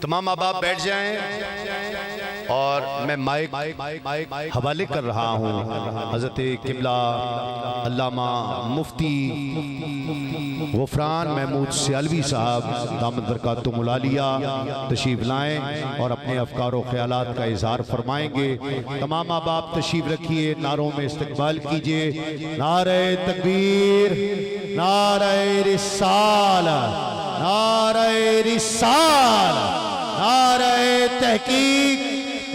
तमाम अहबाब बैठ जाएं और मैं माइक हवाले कर रहा हूँ हज़रत किबला अल्लामा मुफ्ती गुफरान महमूद सियालवी साहब दामद बरकातुहुल आलिया तशरीफ़ लाएँ और अपने अफ़कार व ख़यालात का इज़हार फरमाएंगे। तमाम अहबाब तशरीफ़ रखिए, नारों में इस्तक़बाल कीजिए। नारे तकबीर, नारे रिसालत, नारे रिसालत, नारे तहकीक,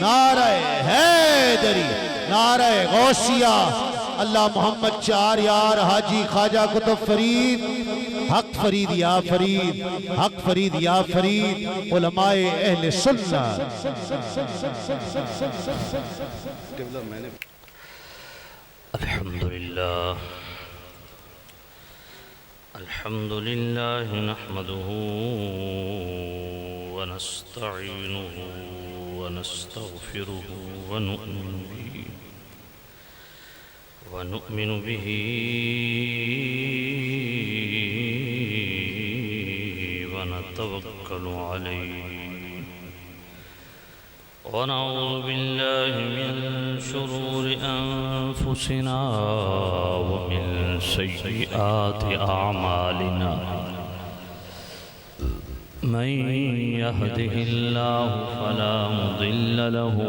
नारे हैदरी, नारे गौसिया। अल्लाह मोहम्मद चार यार हाजी ख्वाजा कुतुब फरीद, हक फरीद या फरीद, हक फरीद या फरीद, उलमाए अहले सुन्नत। अल्हम्दुलिल्लाह अल्हम्दुलिल्लाह नहमदुहु व नस्तईनुहु व नस्तगफिरुहु व नु'मिनु बिही व नतवक्कलु अलैहि व नऊज़ु बिल्लाहि मिन शुरूरि अनफुसिना व मिन सय्यिआति अअमालिना। मन यहदिहिल्लाहु फला मुदिल्ल लहु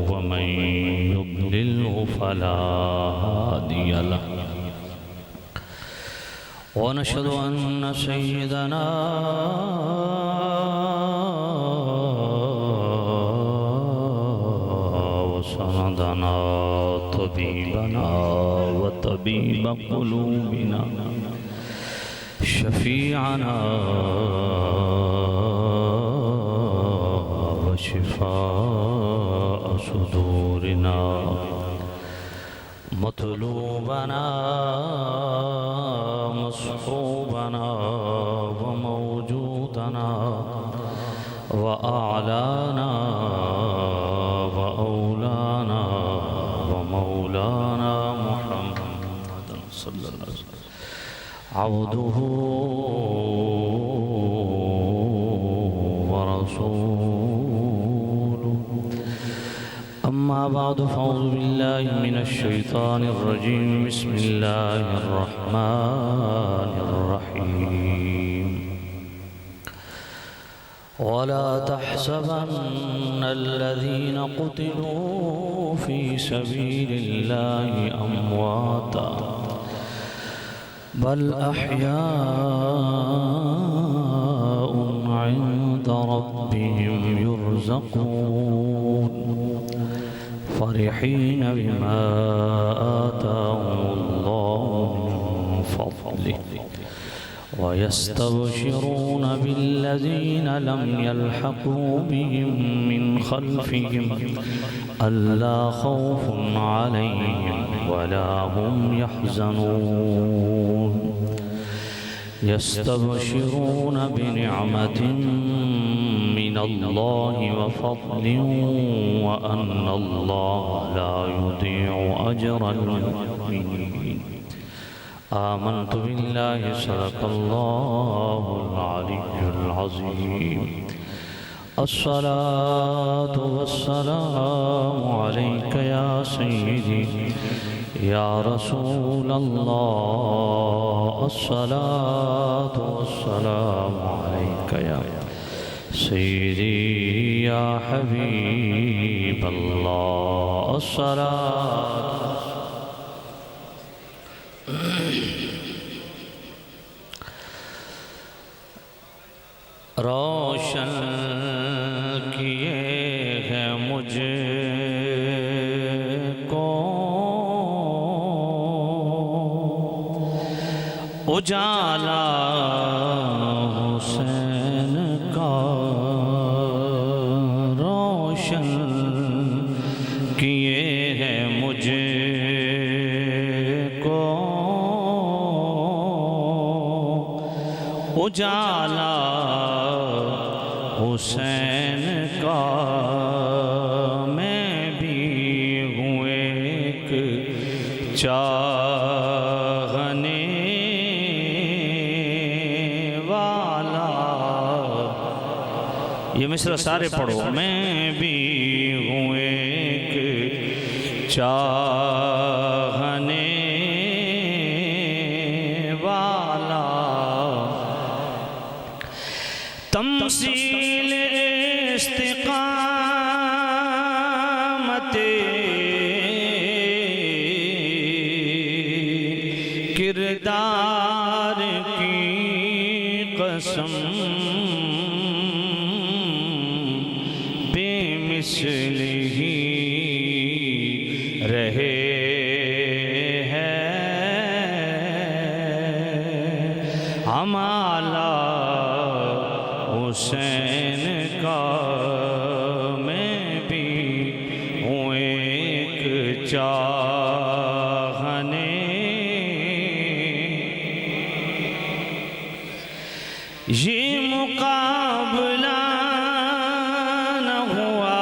व मन युद्लिल्हु फला हादिय लहु। व नशहदु अन्न सय्यदना व सनदना तबीबना व तबीब क़ुलूबिना शफ़ीअना व शिफ़ाअ सुदूरिना मतलूबना मस्रूबना व मौजूदना व आलाना व औलाना व मौलाना मुहम्मद सल्लल्लाहु अलैहि वसल्लम अब्दुहु व रसूलुहु। अम्मा बाद फ़अऊज़ु बिल्लाहि मिनश शैतानिर रजीम। बिस्मिल्लाहिर रहमानिर रहीम। वला तहसबन्नल्लज़ीन क़ुतिलू फ़ी सबीलिल्लाहि अम्वाता बल अहयाउन इंद रब्बिहिम युरज़क़ून फ़रिहीन बिमा आताहुमुल्लाहु मिन फ़ज़लिहि व यस्तबशिरून बिल्लज़ीन लम यल्हक़ू बिहिम मिन ख़ल्फ़िहिम अल्ला ख़ौफ़ुन अलैहिम वला हुम यहज़नून। यस्तबशिरून बिनिअमतिन मिनल्लाहि व फ़ज़लिन व अन्नल्लाह ला युदीअु अजरल मुहसिनीन। आमन्तु बिल्लाहि सदक़ल्लाहुल अलिय्युल अज़ीम। अस्सलातु वस्सलामु अलैका या सय्यिदी या रसूलल्लाह। अस्सलातु वस्सलामु अलैका या सय्यिदी या हबीबल्लाह। अस्सलातु रोशन किए हैं मुझको उजाला हुसैन का। रोशन किए हैं मुझको उजाला हुसैन का। मैं भी हूँ एक चाहने वाला ये मिसरा सारे पढ़ो। मैं भी हूँ एक चाहने वाला, तमसील इस्तिकामत किरदार की कसम, बेमिसल ही रहे हैं हमारा हुसैन का। मैं भी हूँ एक चाहने, ये मुकाबला न हुआ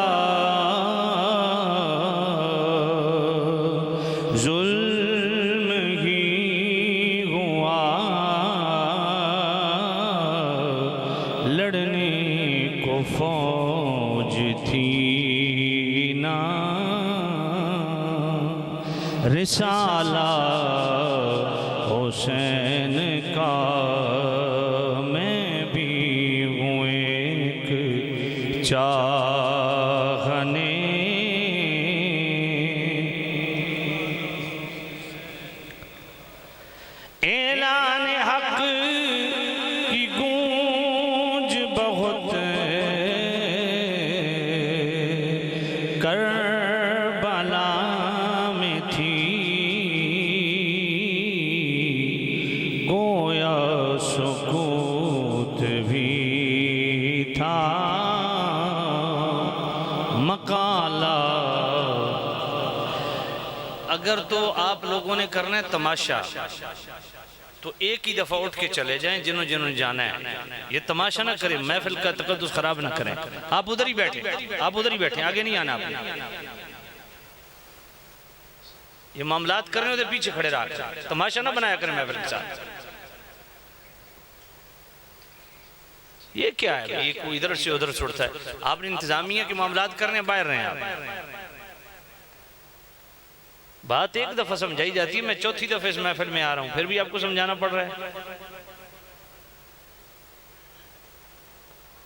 जुल्म ही हुआ, लड़ने को फौज थी ना, रिसाला हुसैन का। चाहने ऐलान हक की गूंज बहुत करबला में थी, गोया सुकूत भी था मकाला। अगर तो आप लोगों ने करना है तमाशा तो एक ही दफा उठ के चले जाएं, जिन्होंने जाना है। ये तमाशा ना करें, महफिल का तकद्दुस खराब ना करें। आप उधर ही बैठे, आप उधर ही बैठे, आगे नहीं आना आपने। ये मामलात कर रहे हो तो पीछे खड़े रहा, तमाशा ना बनाया करें महफिल के साथ। ये क्या है? ये कोई इधर से उधर छुड़ता है। आपने इंतजामिया के मामलात करने बाहर रहे हैं आप। बात एक दफा समझाई जाती है, मैं चौथी दफे इस महफिल में आ रहा हूं, फिर भी आपको समझाना पड़ रहा है।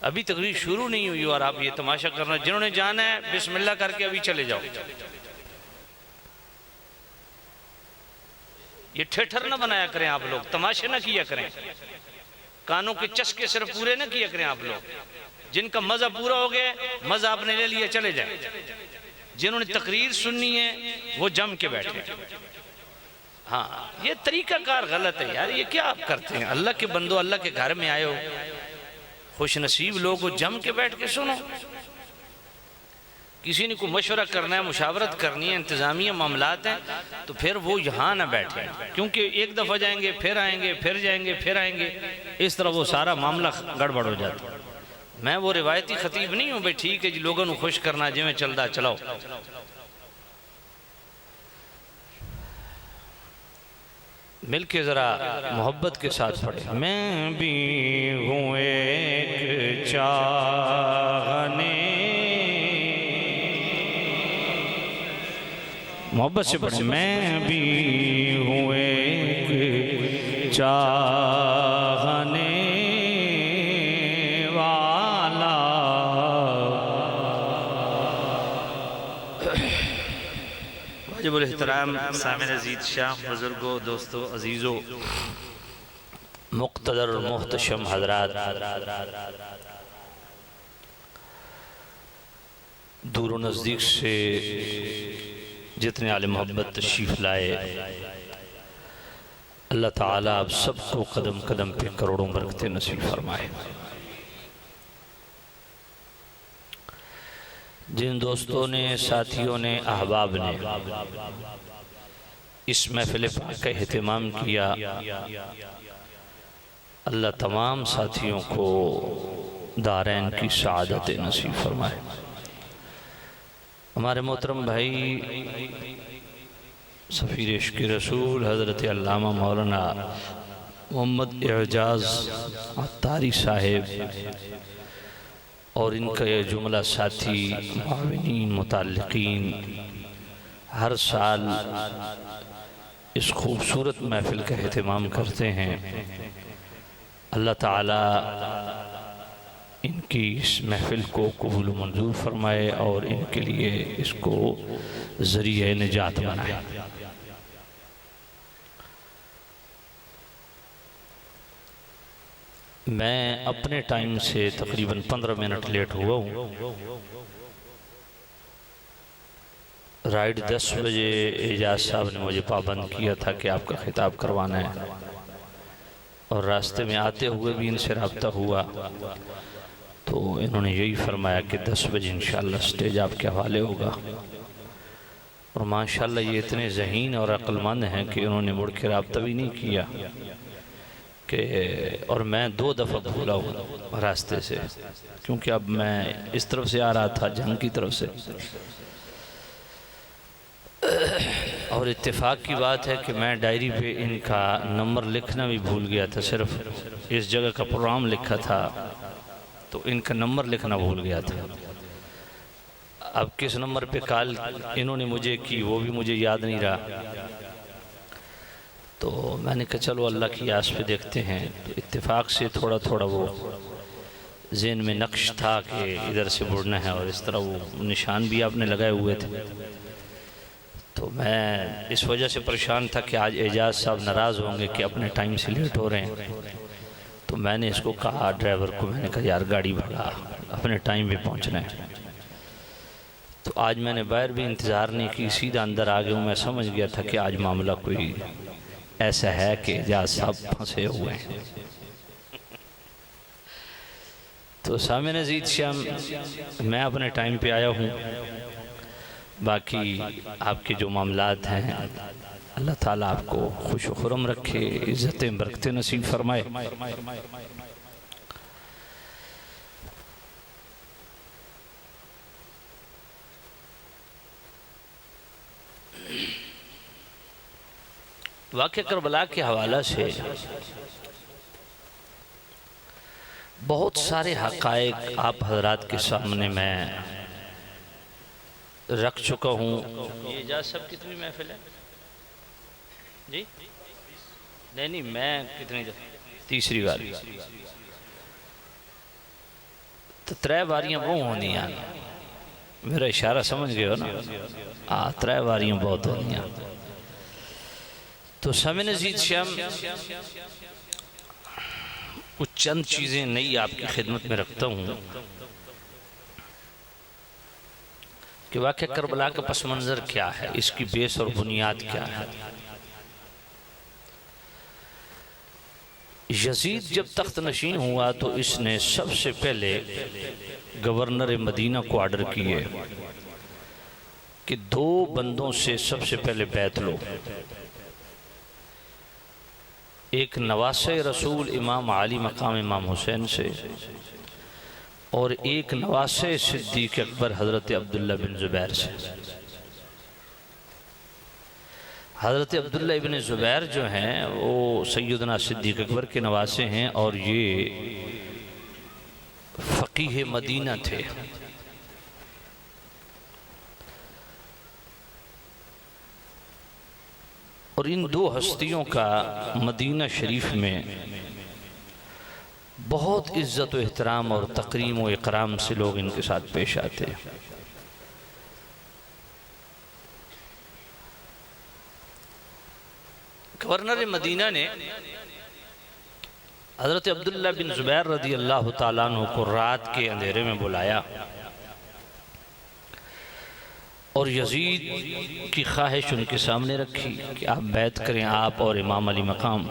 अभी तकरीर शुरू नहीं हुई और आप ये तमाशा करना। जिन्होंने जाना है बिस्मिल्लाह करके अभी चले जाओ। ये ठेठर ना बनाया करें आप लोग, तमाशे ना किया करें, कानों के चस्के सिर्फ पूरे ना किया करें आप लोग। जिनका मजा पूरा हो गया, मजा आपने ले लिया, चले जाए। जिन्होंने तकरीर सुननी है वो जम के बैठे। हाँ, ये तरीकाकार गलत है यार। ये क्या आप करते हैं? अल्लाह के बंदो, अल्लाह के घर में आए हो, खुश नसीब लोग हो, जम के बैठ के सुनो। किसी ने को मशवरा करना है, मुशावरत करनी है, इंतजामिया मामलात हैं, तो फिर वो यहाँ ना बैठे, क्योंकि एक दफ़ा जाएंगे फिर आएंगे, फिर जाएंगे फिर आएंगे, इस तरह वो सारा मामला गड़बड़ हो जाता है। मैं वो रिवायती खतीब नहीं हूँ भाई, ठीक है जी लोगों को खुश करना जिमें चलता चलाओ। मिल के ज़रा मोहब्बत के साथ पढ़े। मैं भी हूँ एक चाहने, मोहब्बत से पढ़े। मैं भी हूँ एक चाहने वाला, वाजिबुल एहतराम सामिन अजीज शाह, बुजुर्गों, दोस्तों, अजीज़ों, मुक़्तदर मुहतशम हज़रात, दूर व नज़दीक से जितने आले मोहब्बत तशरीफ़ लाए, अल्लाह ताला आप सबको कदम कदम पे करोड़ों बरकतें नसीब फरमाए। जिन दोस्तों ने, साथियों ने, अहबाब ने इस महफिल पाक का एहतमाम किया, अल्लाह तमाम साथियों को दारैन की सआदत नसीब फरमाए। हमारे मोहतरम भाई सफ़ीर इश्क़ रसूल हज़रत अल्लामा मौलाना मोहम्मद एजाज़ अत्तारी साहिब और इनका ये जुमला साथी मुआविनीन मुताल्लिकीन हर साल इस खूबसूरत महफ़िल का एहतमाम करते हैं। अल्लाह ताला इनकी इस महफ़िल को कबूल मंजूर फरमाए और इनके लिए इसको ज़रिए निजात बनाए। मैं अपने टाइम से तकरीबन 15 मिनट लेट हुआ हूँ। राइट 10 बजे एजाज साहब ने मुझे पाबंद किया था कि आपका खिताब करवाना है, और रास्ते में आते हुए भी इनसे रब्ता हुआ तो इन्होंने यही फरमाया कि 10 बजे इंशाअल्लाह स्टेज आपके हवाले होगा। और माशाअल्लाह ये इतने ज़हीन और अक्लमंद हैं कि उन्होंने मुड़ के रब्ता भी नहीं किया कि, और मैं 2 दफ़ा भूला हूँ रास्ते से, क्योंकि अब मैं इस तरफ से आ रहा था जंग की तरफ से। और इत्तेफाक की बात है कि मैं डायरी पे इनका नंबर लिखना भी भूल गया था। सिर्फ इस जगह का प्रोग्राम लिखा था तो इनका नंबर लिखना भूल गया था। अब किस नंबर पे कॉल इन्होंने मुझे की वो भी मुझे याद नहीं रहा। तो मैंने कहा चलो अल्लाह की आस पे देखते हैं। तो इत्तेफाक से थोड़ा थोड़ा वो ज़हन में नक्श था कि इधर से मुड़ना है, और इस तरह वो निशान भी आपने लगाए हुए थे। तो मैं इस वजह से परेशान था कि आज एजाज साहब नाराज़ होंगे कि अपने टाइम से लेट हो रहे हैं। तो मैंने इसको कहा ड्राइवर को, मैंने कहा यार गाड़ी भगा, अपने टाइम पे पहुंचना है। तो आज मैंने बाहर भी इंतज़ार नहीं की, सीधा अंदर आ गया हूँ। मैं समझ गया था कि आज मामला कोई ऐसा है कि एजाज साहब फंसे हुए हैं। तो सामने नज़ीर शाम, मैं अपने टाइम पे आया हूँ। बाकी आपके जो मामलात हैं अल्लाह ताला आपको खुश खुरम रखे, इज़्ज़तें बरकतें नसीब फरमाए। वाक़या करबला के हवाला से बहुत सारे हक़ाइक़ आप हज़रात के सामने मैं रख चुका हूँ। ये एजाज सब कितनी महफिल है जी? नहीं, मैं कितनी तीसरी बार। तो 3 बारियां वो होनी, मेरा इशारा समझ गए हो ना? हाँ, 3 बारियां बहुत होनी। तो समय नज़ीर शाम कुछ चंद चीज़ें नई आपकी खिदमत में रखता हूँ कि वाक़या करबला का पस मंज़र क्या है, इसकी बेस और बुनियाद क्या है। यजीद जब तख्त नशीन हुआ तो इसने सबसे पहले गवर्नर मदीना को ऑर्डर किए कि 2 बंदों से सबसे पहले बैत लो। एक नवासे रसूल इमाम अली मकाम इमाम हुसैन से, और एक नवासे सिद्दीक़ अकबर हज़रत अब्दुल्ला बिन ज़ुबैर से। हज़रत अब्दुल्ला इब्न ज़ुबैर जो हैं वो सैयदना सिद्दीक़ अकबर के नवासे हैं, और ये फ़क़ीह मदीना थे। और इन 2 हस्तियों का मदीना शरीफ में बहुत इज़्ज़त व एहतराम और तकरीम व इकराम से लोग इनके साथ पेश आते हैं। गवर्नर मदीना ने हज़रत अब्दुल्ला बिन ज़ुबैर रज़ी अल्लाह ताला अन्हु को रात के अंधेरे में बुलाया और यजीद की ख्वाहिश उनके सामने रखी कि आप बैत करें, आप और इमाम अली मकाम।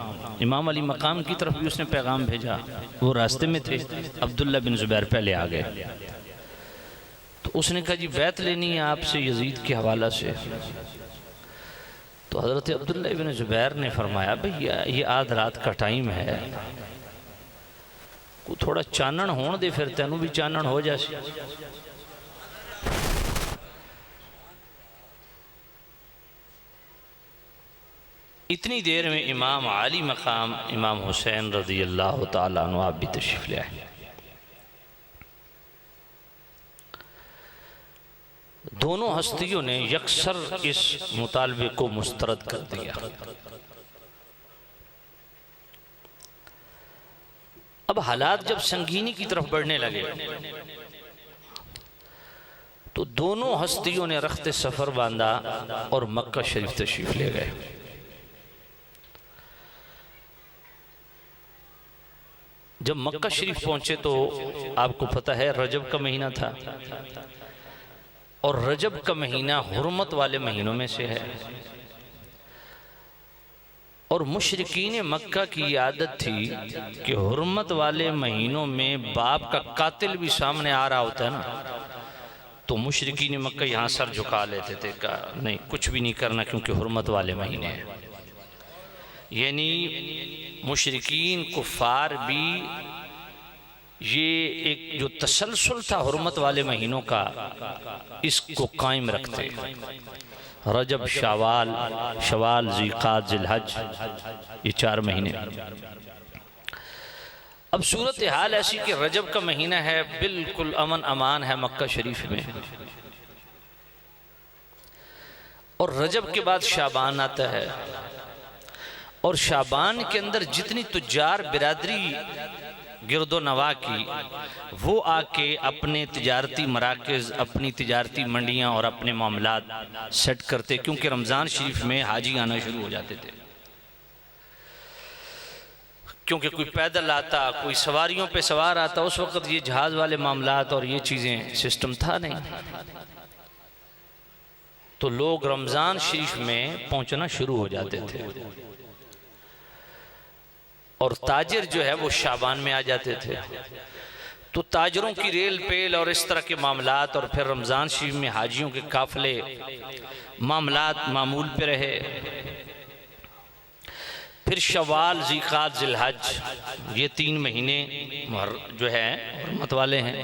इमाम अली मकाम की तरफ भी उसने पैगाम भेजा, वो रास्ते में थे। अब्दुल्ला बिन ज़ुबैर पहले आ गए तो उसने कहा जी बैत लेनी है आपसे यजीद के हवाला से। तो हज़रत अब्दुल्ला इब्न ज़ुबैर ने फरमाया भैया ये आध रात का टाइम है, को थोड़ा चानन होने दे, फिर तेनू भी चानन हो जाए। इतनी देर में इमाम अली मकाम इमाम हुसैन रज़ी अल्लाह ताला अन्हु आप भी तशरीफ़ ले आए। दोनों हस्तियों ने यकसर इस मुतालबे को मुस्तरद कर दिया। अब हालात जब संगीनी की तरफ बढ़ने लगे तो दोनों हस्तियों ने रख्ते सफर बांधा और मक्का शरीफ तशरीफ ले गए। जब मक्का शरीफ पहुंचे तो आपको पता है रजब का महीना था, और रजब का महीना हुर्मत वाले महीनों में से है, और मुशरिकीन मक्का की आदत थी कि हुर्मत वाले महीनों में बाप का कातिल भी सामने आ रहा होता है ना, तो मुशरिकीन मक्का यहाँ सर झुका लेते थे, कहा नहीं कुछ भी नहीं करना क्योंकि हुर्मत वाले महीने हैं। यानी मुशरिकीन कुफार भी ये एक जो तसलसल था हुर्मत वाले महीनों का, इसको कायम रखते। रजब, शवाल, ज़िलक़ाद, ज़िलहज, ये 4 महीने। अब सूरत हाल ऐसी कि रजब का महीना है, बिल्कुल अमन अमान है मक्का शरीफ में, और रजब के बाद शाबान आता है, और शाबान के अंदर जितनी तुज्जार बिरादरी गिरदो नवा की, वो आके अपने तिजारती मराकज़, अपनी तिजारती मंडियाँ और अपने मामलात सेट करते, क्योंकि रमज़ान शरीफ में हाजी आना शुरू हो जाते थे। क्योंकि कोई पैदल आता, कोई सवारियों पे सवार आता, उस वक़्त ये जहाज़ वाले मामलात और ये चीज़ें सिस्टम था नहीं, तो लोग रमज़ान शरीफ में पहुँचना शुरू हो जाते थे, और ताजिर जो है वो शाबान में आ जाते थे। तो ताजरों की रेल पेल और इस तरह के मामलात, और फिर रमज़ान शरीफ में हाजियों के काफ़िले, मामलात मामूल पे रहे। फिर शवाल, ज़िलक़ाद, ज़िलहज, ये 3 महीने जो है हुर्मत वाले हैं।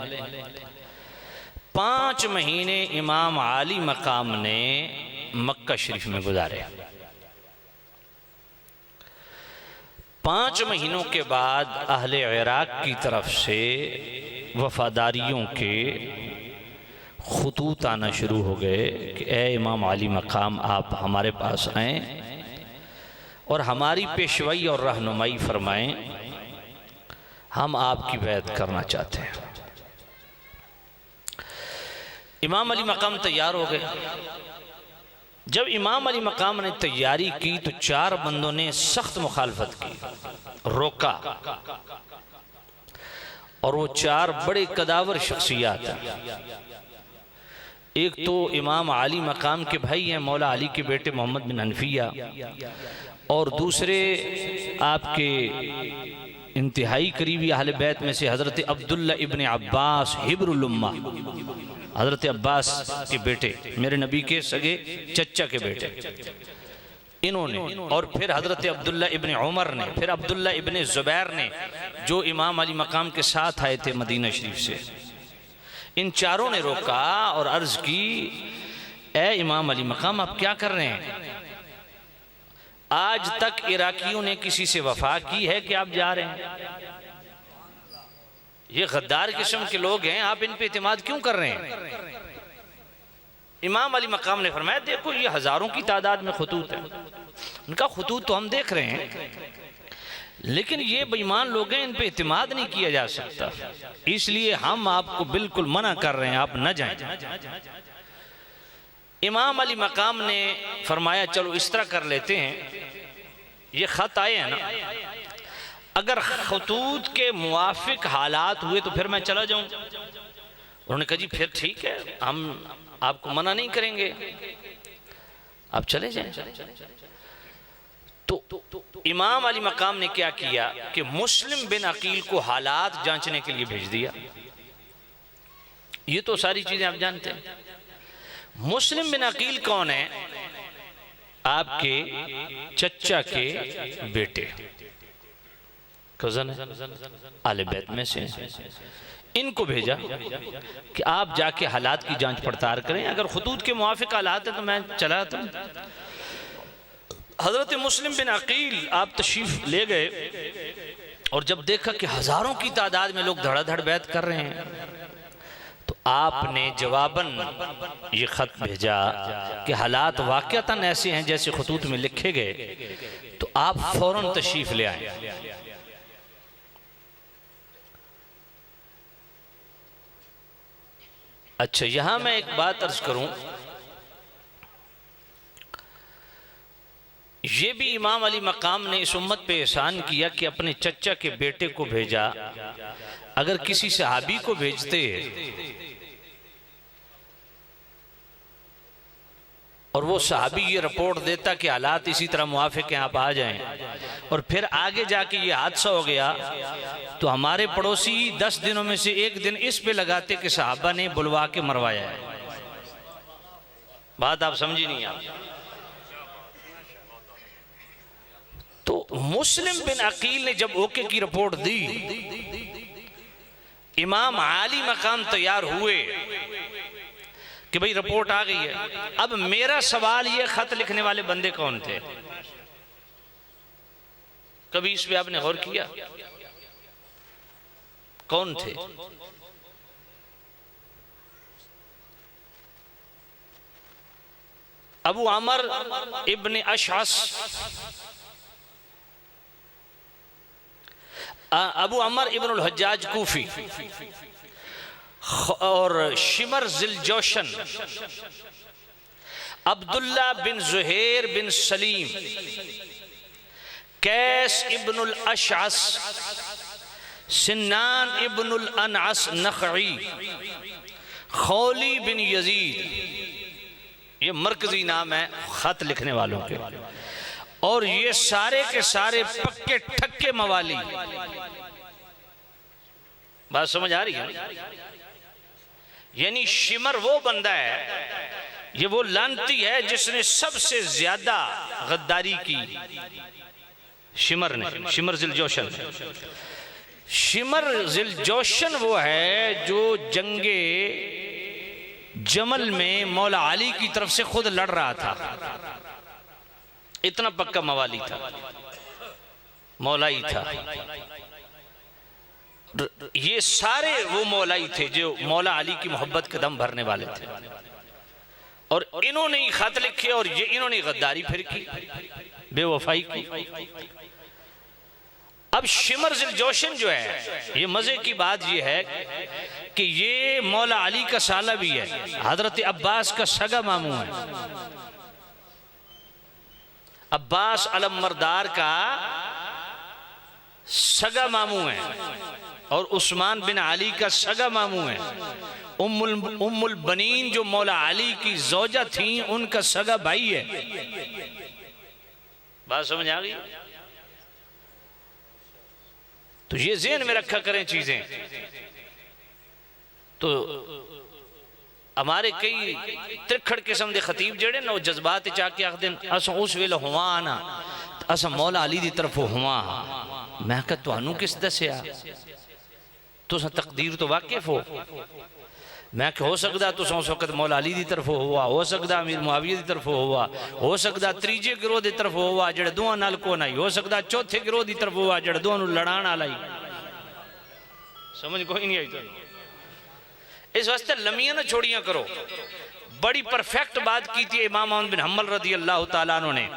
5 महीने इमाम आली मकाम ने मक्का शरीफ में गुजारे। 5 महीनों के बाद अहले इराक़ की तरफ से वफ़ादारियों के ख़ुतूत आना शुरू हो गए कि ए इमाम आली मकाम, आप हमारे पास आएँ और हमारी पेशवाई और रहनुमाई फरमाएं, हम आपकी बैत करना चाहते हैं। इमाम अली मकाम तैयार हो गए। जब इमाम अली मकाम ने तैयारी की तो 4 बंदों ने सख्त मुखालफत की, रोका, और वो 4 बड़े कदावर शख्सियात हैं। एक तो इमाम आली मकाम के भाई हैं, मौला अली के बेटे मोहम्मद बिन हनफिया, और दूसरे आपके इंतहाई करीबी अहले बैत में से हज़रत अब्दुल्ला इब्न अब्बास हिब्रुल उम्मा, हज़रत अब्बास के बेटे, मेरे नबी के सगे चच्चा के बेटे, इन्होंने, और फिर हज़रत अब्दुल्ला इब्न उमर ने, फिर अब्दुल्ला इब्न ज़ुबैर ने, जो इमाम अली मकाम के साथ आए थे मदीना शरीफ से। इन 4 ने रोका और अर्ज़ की, ए इमाम अली मकाम, आप क्या कर रहे हैं? आज तक इराकियों ने किसी से वफा की है कि आप जा रहे हैं? ये गद्दार किस्म के लोग हैं, आप इन पे इत्मीनान क्यों कर रहे हैं? इमाम अली मकाम ने फरमाया, देखो ये हज़ारों की तादाद में ख़ुतूत है, उनका ख़ुतूत तो हम देख रहे हैं, लेकिन ये बेईमान लोग हैं, इन पे इत्मीनान नहीं किया जा सकता, इसलिए हम आपको बिल्कुल मना कर रहे हैं, आप न जाएं। इमाम अली मकाम ने फरमाया, चलो इस तरह कर लेते हैं, ये ख़त आए हैं ना, अगर खतूत के मुआफिक हालात हुए तो फिर मैं चला जाऊं। उन्होंने कहा जी फिर ठीक है, हम आपको मना नहीं करेंगे, आप चले जाएं। तो इमाम अली मकाम ने क्या किया कि मुस्लिम बिन अकील को हालात जांचने के लिए भेज दिया। ये तो सारी चीजें आप जानते हैं। मुस्लिम बिन अकील कौन है? आपके चच्चा के बेटे, कज़न है, आले बैत में से। इनको भेजा कि आप जाके हालात की जांच पड़ताल करें, अगर खुतूत के मुआफिक हालात है तो मैं चला आता हूं। हजरत मुस्लिम बिन अकील आप तशरीफ ले गए और जब देखा कि हजारों की तादाद में लोग धड़ाधड़ बैत कर रहे हैं, तो आपने जवाबन ये ख़त भेजा कि हालात वाक़अतन ऐसे हैं जैसे खतूत में लिखे गए, तो आप फ़ौरन तशरीफ़ ले आए। अच्छा, यहां मैं एक बात अर्ज करूं, ये भी इमाम अली मकाम ने इस उम्मत पे एहसान किया कि अपने चचा के बेटे को भेजा। अगर किसी सहाबी को भेजते और वो सहाबी ये रिपोर्ट देता कि हालात इसी तरह मुआफिक हैं, आप आ जाएं, और फिर आगे जाके ये हादसा हो गया, तो हमारे पड़ोसी 10 दिनों में से एक दिन इस पे लगाते कि सहाबा ने बुलवा के मरवाया है। बात आप समझी नहीं आप? तो मुस्लिम बिन अकील ने जब ओके की रिपोर्ट दी, इमाम आली मकाम तैयार हुए कि भाई रिपोर्ट आ गई है। अब मेरा सवाल ये, खत लिखने वाले बंदे कौन थे? कभी इस पे आपने गौर किया? कौन थे? अबू अमर इब्न अशअस, अबू अमर इब्न अल हज्जाज कूफी, और शिमर जिल जोशन, अब्दुल्ला बिन जुहैर बिन सलीम, कैस इब्नुल अशअस, सिन्नान इब्नुल अनअस नखई, खौली बिन यजीद। ये मरकजी नाम है खत लिखने वालों के, और ये सारे के सारे पक्के ठक्के मवाली। बात समझ आ रही है? यानी शिमर वो बंदा है, ये वो लानती है जिसने सबसे ज्यादा गद्दारी की। शिमर ने, शिमर जिल जोशन, शिमर जिल जोशन वो है जो जंगे जमल में मौला अली की तरफ से खुद लड़ रहा था। इतना पक्का मवाली था, मौलाई था। ये सारे वो मौलाई थे जो मौला अली की मोहब्बत के दम भरने वाले थे, और इन्होंने ही खत लिखे और ये इन्होंने गद्दारी फिर की, बेवफाई की। अब शिमर जिल जोशन जो है, ये मजे की बात ये है कि ये मौला अली का साला भी है, हजरत अब्बास का सगा मामू है। अब्बास अलमरदार का सगा मामू है, और उस्मान बिन अली का सगा मामू है। उम्मुल बनीन जो मौला अली की जोजा थी, उनका सगा भाई है। बात समझ आ गई? तो ये ज़हन में रखा करें चीजें। तो हमारे कई त्रिखड़ किस्म के खतीब जड़े ना, जज्बात चाके आखते अस उस वेले हुआ ना, अस मौला अली की तरफ हुआ। मैं कहा तुहानू किस दसिया? तुस तकदीर तो वाकिफ हो। मैं हो सकता तुस उस वक्त मौला अली की तरफ हुआ, हो सकता अमीर मुआविया की तरफ हुआ, हो सकता त्रीजे गिरोह की तरफ हुआ जेड़े दोवां नाल कोन आई, हो सकता चौथे गिरोह की तरफ हुआ जेड़े दोवां नूं लड़ाण वाला ही। समझ कोई नहीं आई तो। इस वास्ते लमियां ना छोड़ियां करो। बड़ी परफेक्ट बात की थी इमाम अहमद बिन हम्बल रदी अल्लाह तआला अन्हु ने,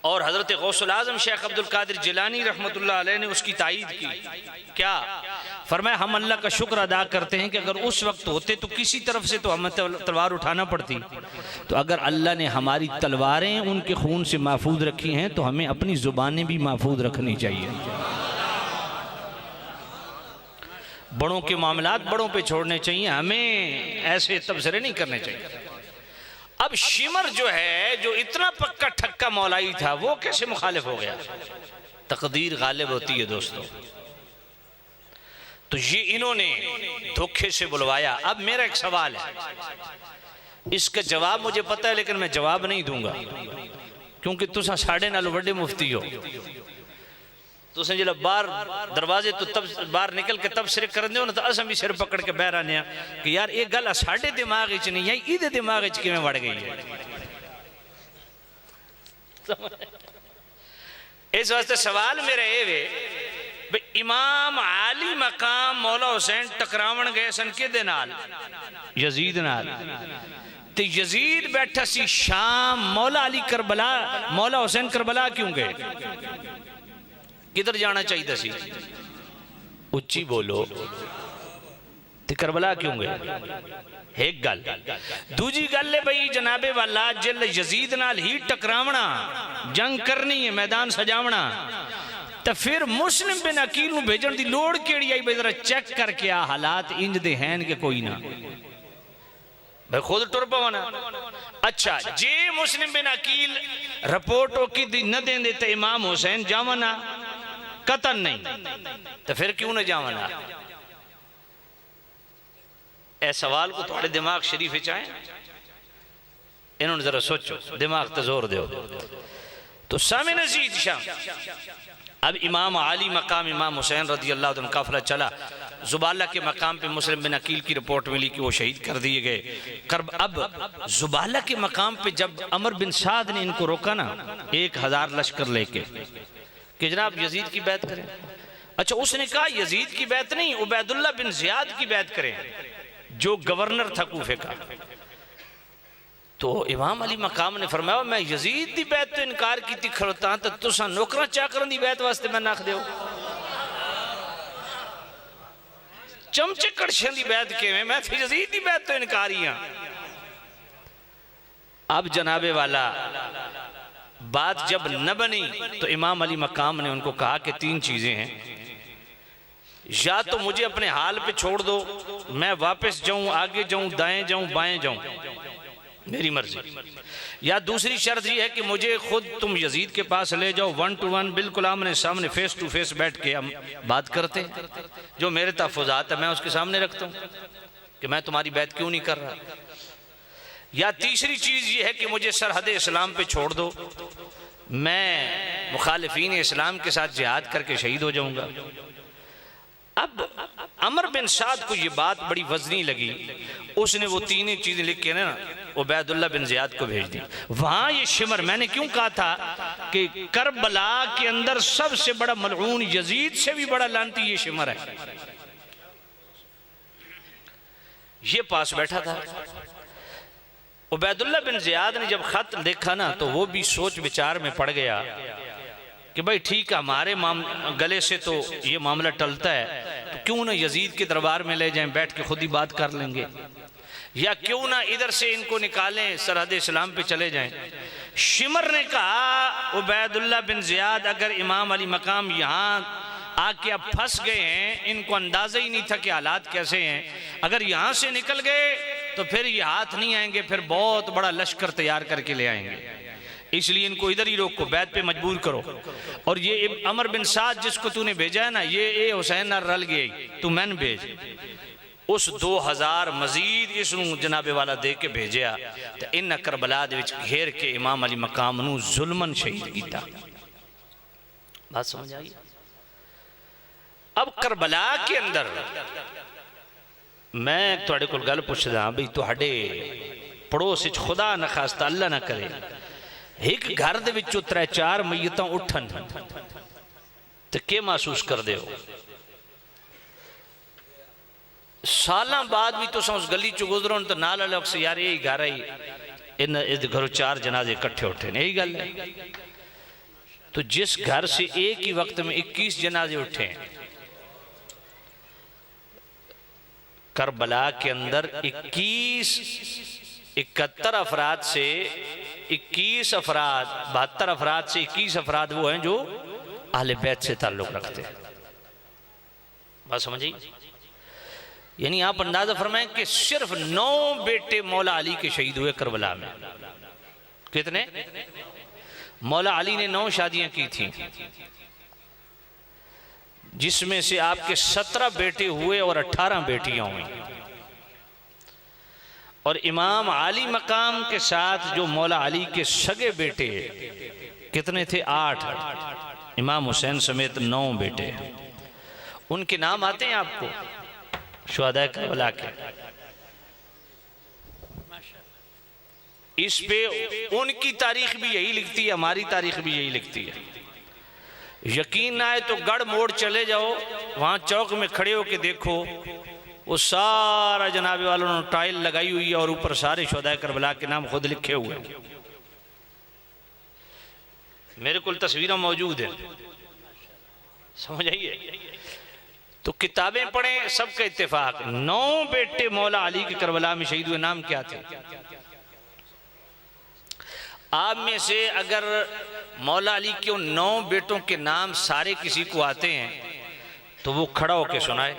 और हजरत गौसुल आजम शेख अब्दुल कादिर जिलानी रहमतुल्लाह अलैह ने उसकी तायीद की। क्या फरमाया? हम अल्लाह का शुक्र अदा करते हैं कि अगर उस वक्त होते तो किसी तरफ से तो हमें तलवार उठाना पड़ती। तो अगर अल्लाह ने हमारी तलवारें उनके खून से महफूज रखी हैं, तो हमें अपनी जुबानें भी महफूज रखनी चाहिए। बड़ों के मामलात बड़ों पे छोड़ने चाहिए, हमें ऐसे तबसरे नहीं करने चाहिए। अब शिमर जो है, जो इतना पक्का ठक्का मौलाई था, वो कैसे मुखालिफ हो गया? तकदीर गालिब होती है दोस्तों। तो ये इन्होंने धोखे से बुलवाया। अब मेरा एक सवाल है, इसका जवाब मुझे पता है, लेकिन मैं जवाब नहीं दूंगा क्योंकि तुसा साढ़े नाल वड्डे मुफ्ती हो। तुसें जिला बाहर दरवाजे तो तब बाहर निकल के तब सिर कर दो ना, तो असं भी सिर पकड़ के बह रहे हैं कि यार ये गल साढ़े दिमाग च नहीं है, इहदे दिमाग च किवें वड़ गई है। इस वास्ते सवाल मेरा ये वे भाई इमाम आली मकाम मौला हुसैन टकरावन गए सन किहदे नाल? यजीद नाल। ते यजीद बैठा सी शाम, मौला अली करबला, मौला हुसैन करबला क्यों गए? किधर जाना चाहिए सी? उच्ची बोलो। ते करबला क्यों गए? एक गल। दूजी गल है भाई जनाबे वाला जिल यजीद नाल ही टकरावना, जंग करनी है, मैदान सजावना, तो फिर मुस्लिम बिन अकील नूं भेजण दी लोड़ केड़ी आई? भाई जरा चेक करके आ हालात इंज दे हैं कि कोई ना, भाई खुद टुर पवना। अच्छा जे मुस्लिम बिन अकील रिपोर्ट की न देंदे तो इमाम हुसैन जावना कतन नहीं, तो फिर क्यों ना जावना? ए सवाल को थोड़े दिमाग शरीफ आए, इन्होंने जरा सोचो, दिमाग तो जोर दो। तो सामे नजीद शाम, अब इमाम आली मकाम इमाम हुसैन रदी अल्लाह अन्हु काफिला चला। जुबाला के मकाम पे मुस्लिम बिन अकील की रिपोर्ट मिली कि वो शहीद कर दिए गए। अब जुबाला के मकाम पे जब अमर बिन साद ने इनको रोका ना 1000 लश्कर लेके कि जनाब यजीद की बैत करें। अच्छा उसने कहा यजीद की बैत नहीं, उबैदुल्लाह बिन ज़ियाद की बैत करें जो गवर्नर था कूफे का। तो इमाम अली मकाम ने फरमाया मैं यजीद की बैत तो इनकार की खड़ोता तो तुसा नौकरा चाकरां की बैत वास्ते मैं आख दो चमचे कड़छे की बैत किवें? मैं तो यजीद की बैत तो इनकार ही हाँ। अब जनाबे वाला बात जब न बनी तो इमाम अली मकाम ने उनको कहा कि 3 चीजें हैं, या तो मुझे अपने हाल पे छोड़ दो, मैं वापस जाऊं, आगे जाऊं, दाएं जाऊं, बाएं जाऊं, मेरी मर्जी, या दूसरी शर्त यह है कि मुझे खुद तुम यजीद के पास ले जाओ 1 to 1 बिल्कुल आमने सामने फेस टू फेस बैठ के हम बात करते, जो मेरे तहफ़्फ़ुज़ात है मैं उसके सामने रखता हूँ कि मैं तुम्हारी बैत क्यों नहीं कर रहा, या तीसरी चीज़ ये है कि मुझे सरहद इस्लाम पे छोड़ दो, मैं मुखालिफीन इस्लाम के साथ जिहाद करके शहीद हो जाऊँगा। अब अमर बिन साद को ये बात बड़ी वजनी लगी, उसने वो 3 चीजें लिख के ना उबैदुल्लाह बिन ज़ियाद को भेज दी। वहां ये शिमर, मैंने क्यों कहा था कि करबला के अंदर सबसे बड़ा मलऊन यजीद से भी बड़ा लानती ये शिमर है, ये पास बैठा था। उबैदुल्लाह बिन ज़ियाद ने जब खत देखा ना तो वो भी सोच विचार में पड़ गया कि भाई ठीक है हमारे गले से तो ये मामला टलता है, तो क्यों ना यजीद के दरबार में ले जाएं, बैठ के खुद ही बात कर लेंगे, या क्यों ना इधर से इनको निकालें सरहद इस्लाम पे चले जाएं। शिमर ने कहा उबैदुल्लाह बिन ज़ियाद अगर इमाम अली मकाम यहाँ आके अब फंस गए हैं, इनको अंदाजा ही नहीं था कि हालात कैसे हैं, अगर यहाँ से निकल गए तो फिर ये हाथ नहीं आएंगे, फिर बहुत बड़ा लश्कर तैयार करके ले आएंगे, इसलिए इनको इधर ही रोको, बैत पे मजबूर करो। और ये अमर बिन साद जिसको तूने भेजा है ना, ये हुसैन ना रल गई, तू मैन भेज। उस 2000 मजीद इसनू जनाबे वाला दे के भेजा तो इन करबला दे विच घेर के इमाम अली मकाम नू जुल्मन शहीद किया। बात समझ आई? अब करबला के अंदर मैं तुहाडे कोल गल पुछदा भी तुहाडे पड़ोस विच खुदा न खास्ता अल्लाह ना करे एक घर दे विचों 3-4 मय्यतां उठन तो क्या महसूस कर दे हो? सालां बाद भी तुम उस गली चो गुजरो तो नाल वाले अक्सर यार यही घर आई इन घरों 4 जनाजे इकट्ठे उठे, यही गल है। तो जिस घर से एक ही वक्त में 21 जनाजे उठे, करबला के अंदर 71 अफराद से 21 अफराद 72 अफराद से 21 अफराद वो हैं जो अहले बैत से ताल्लुक रखते हैं। बात समझी? यानी आप अंदाजा फरमाएं कि सिर्फ 9 बेटे मौला अली के शहीद हुए करबला में। कितने? मौला अली ने 9 शादियां की थी, जिसमें से आपके 17 बेटे हुए और 18 बेटियां हुई। और इमाम अली मकाम के साथ जो मौला अली के सगे बेटे कितने थे? 8। इमाम हुसैन समेत 9 बेटे, उनके नाम आते हैं आपको शुहदाए करबला के। इस पे उनकी तारीख भी यही लिखती है, हमारी तारीख भी यही लिखती है। यकीन ना आए तो गढ़ मोड़ चले जाओ, वहाँ चौक में खड़े होके देखो, वो सारा जनाबे वालों ने टाइल लगाई हुई है और ऊपर सारे शुहदाए करबला के नाम खुद लिखे हुए हैं। मेरे को तस्वीरें मौजूद है, समझ आइए। तो किताबें पढ़ें, सबका इत्तेफाक 9 बेटे मौला अली के करबला में शहीद हुए। नाम क्या थे? आप में से अगर मौला अली के उन 9 बेटों के नाम सारे किसी को आते हैं तो वो खड़ा होकर सुनाए,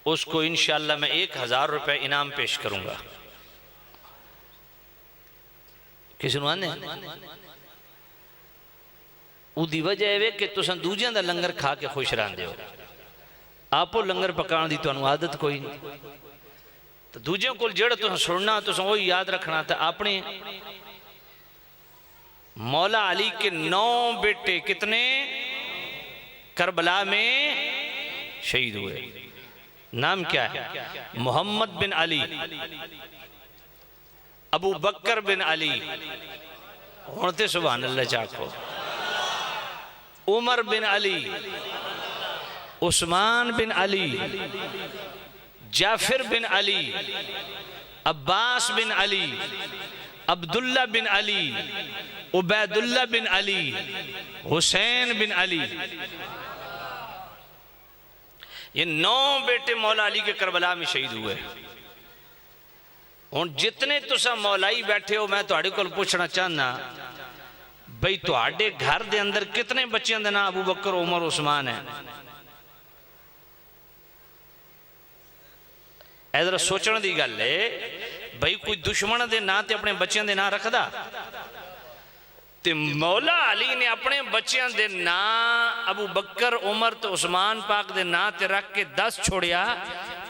उसको इंशाअल्लाह मैं 1000 रुपए इनाम पेश करूंगा। किसी ने उदी वजह है कि तुम दूजियां दा लंगर खा के खुश रहंदे हो, आपो लंगर पकाने की तुहानू आदत कोई नहीं। तो दूजियों को जेड़ा तुम सुनना तुम वही याद रखना। तो अपने मौला अली के 9 बेटे कितने करबला में शहीद हुए। नाम क्या है? मोहम्मद बिन अली, अबू बकर बिन अली, होते सुभान अल्लाह चाको, उमर बिन अली, उस्मान बिन अली, जाफिर बिन अली, अब्बास बिन अली, अब्दुल्ला बिन अली, उबैदुल्ला बिन अली, हुसैन बिन अली। ये 9 बेटे मौला अली के करबला में शहीद हुए। हुण जितने तुसा मौलाई बैठे हो, मैं तुहाडे कोल पूछना चाहना बई तुहाडे घर दे अंदर कितने बच्चों के नाम अबू बकर, उमर, उस्मान है? इधर सोचने की गल है भाई, कोई दुश्मन के नाम ते अपने बच्चों के नाम रखदा? ते मौला अली ने अपने बच्चों के नाम अबू बकर, उमर तो उस्मान पाक के नाम ते रख के 10 छोड़िया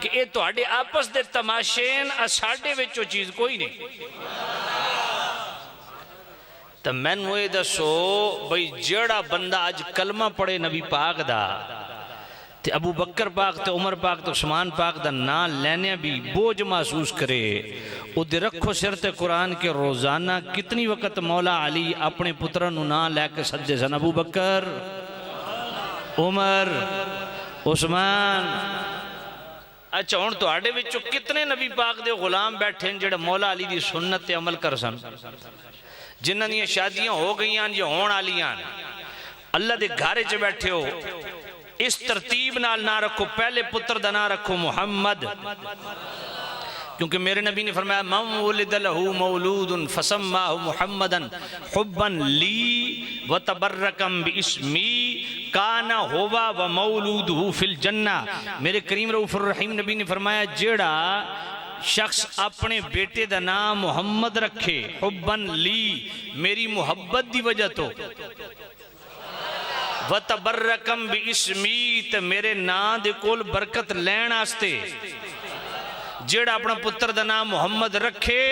कि ये तुहाडे आपस दे तमाशे न, साडे विच चीज कोई नहीं। तो मैनू ये दसो बई जेड़ा बंदा अज कलमा पढ़े नबी पाक दा ते अबू बकर पाक ते उमर पाक ते उस्मान पाक दा नाम लेने भी बोझ महसूस करे, उदे रखो सिर ते कुरान के रोजाना कितनी वक्त मौला अली अपने पुत्रों नू नाम लैके सजदे सन? अबू बकर, उमर, उस्मान। अच्छा हुण तुहाडे विचों कितने नबी पाक दे गुलाम बैठे हैं जेड़े मौला अली दी सुन्नत ते अमल कर सन, जिन्हां दी शादियां हो गई या होण वालियां? अल्लाह दे घर च बैठे हो, इस तरतीब नाल ना रखो। पहले पुत्र दा नाम रखो मुहम्मद, क्योंकि मेरे नबी ने फरमाया मम वुलिद लहू मौलूदुन फसम्माहु मुहम्मदन हुब्बन ली व तबर्रकम बिस्मी काना होवा व मौलूदुहु फिल जन्ना। मेरे करीम रऊफुर रहीम नबी ने फरमाया जेड़ा शख्स अपने बेटे का नाम मुहम्मद रखे, हुब्बन ली, मेरी मुहब्बत की वजह तो, व तबर्रकम बिस्मी, ते मेरे नाम दे कोल बरकत लैण आस्ते, जेड़ा अपना पुत्र का नाम मुहम्मद रखे,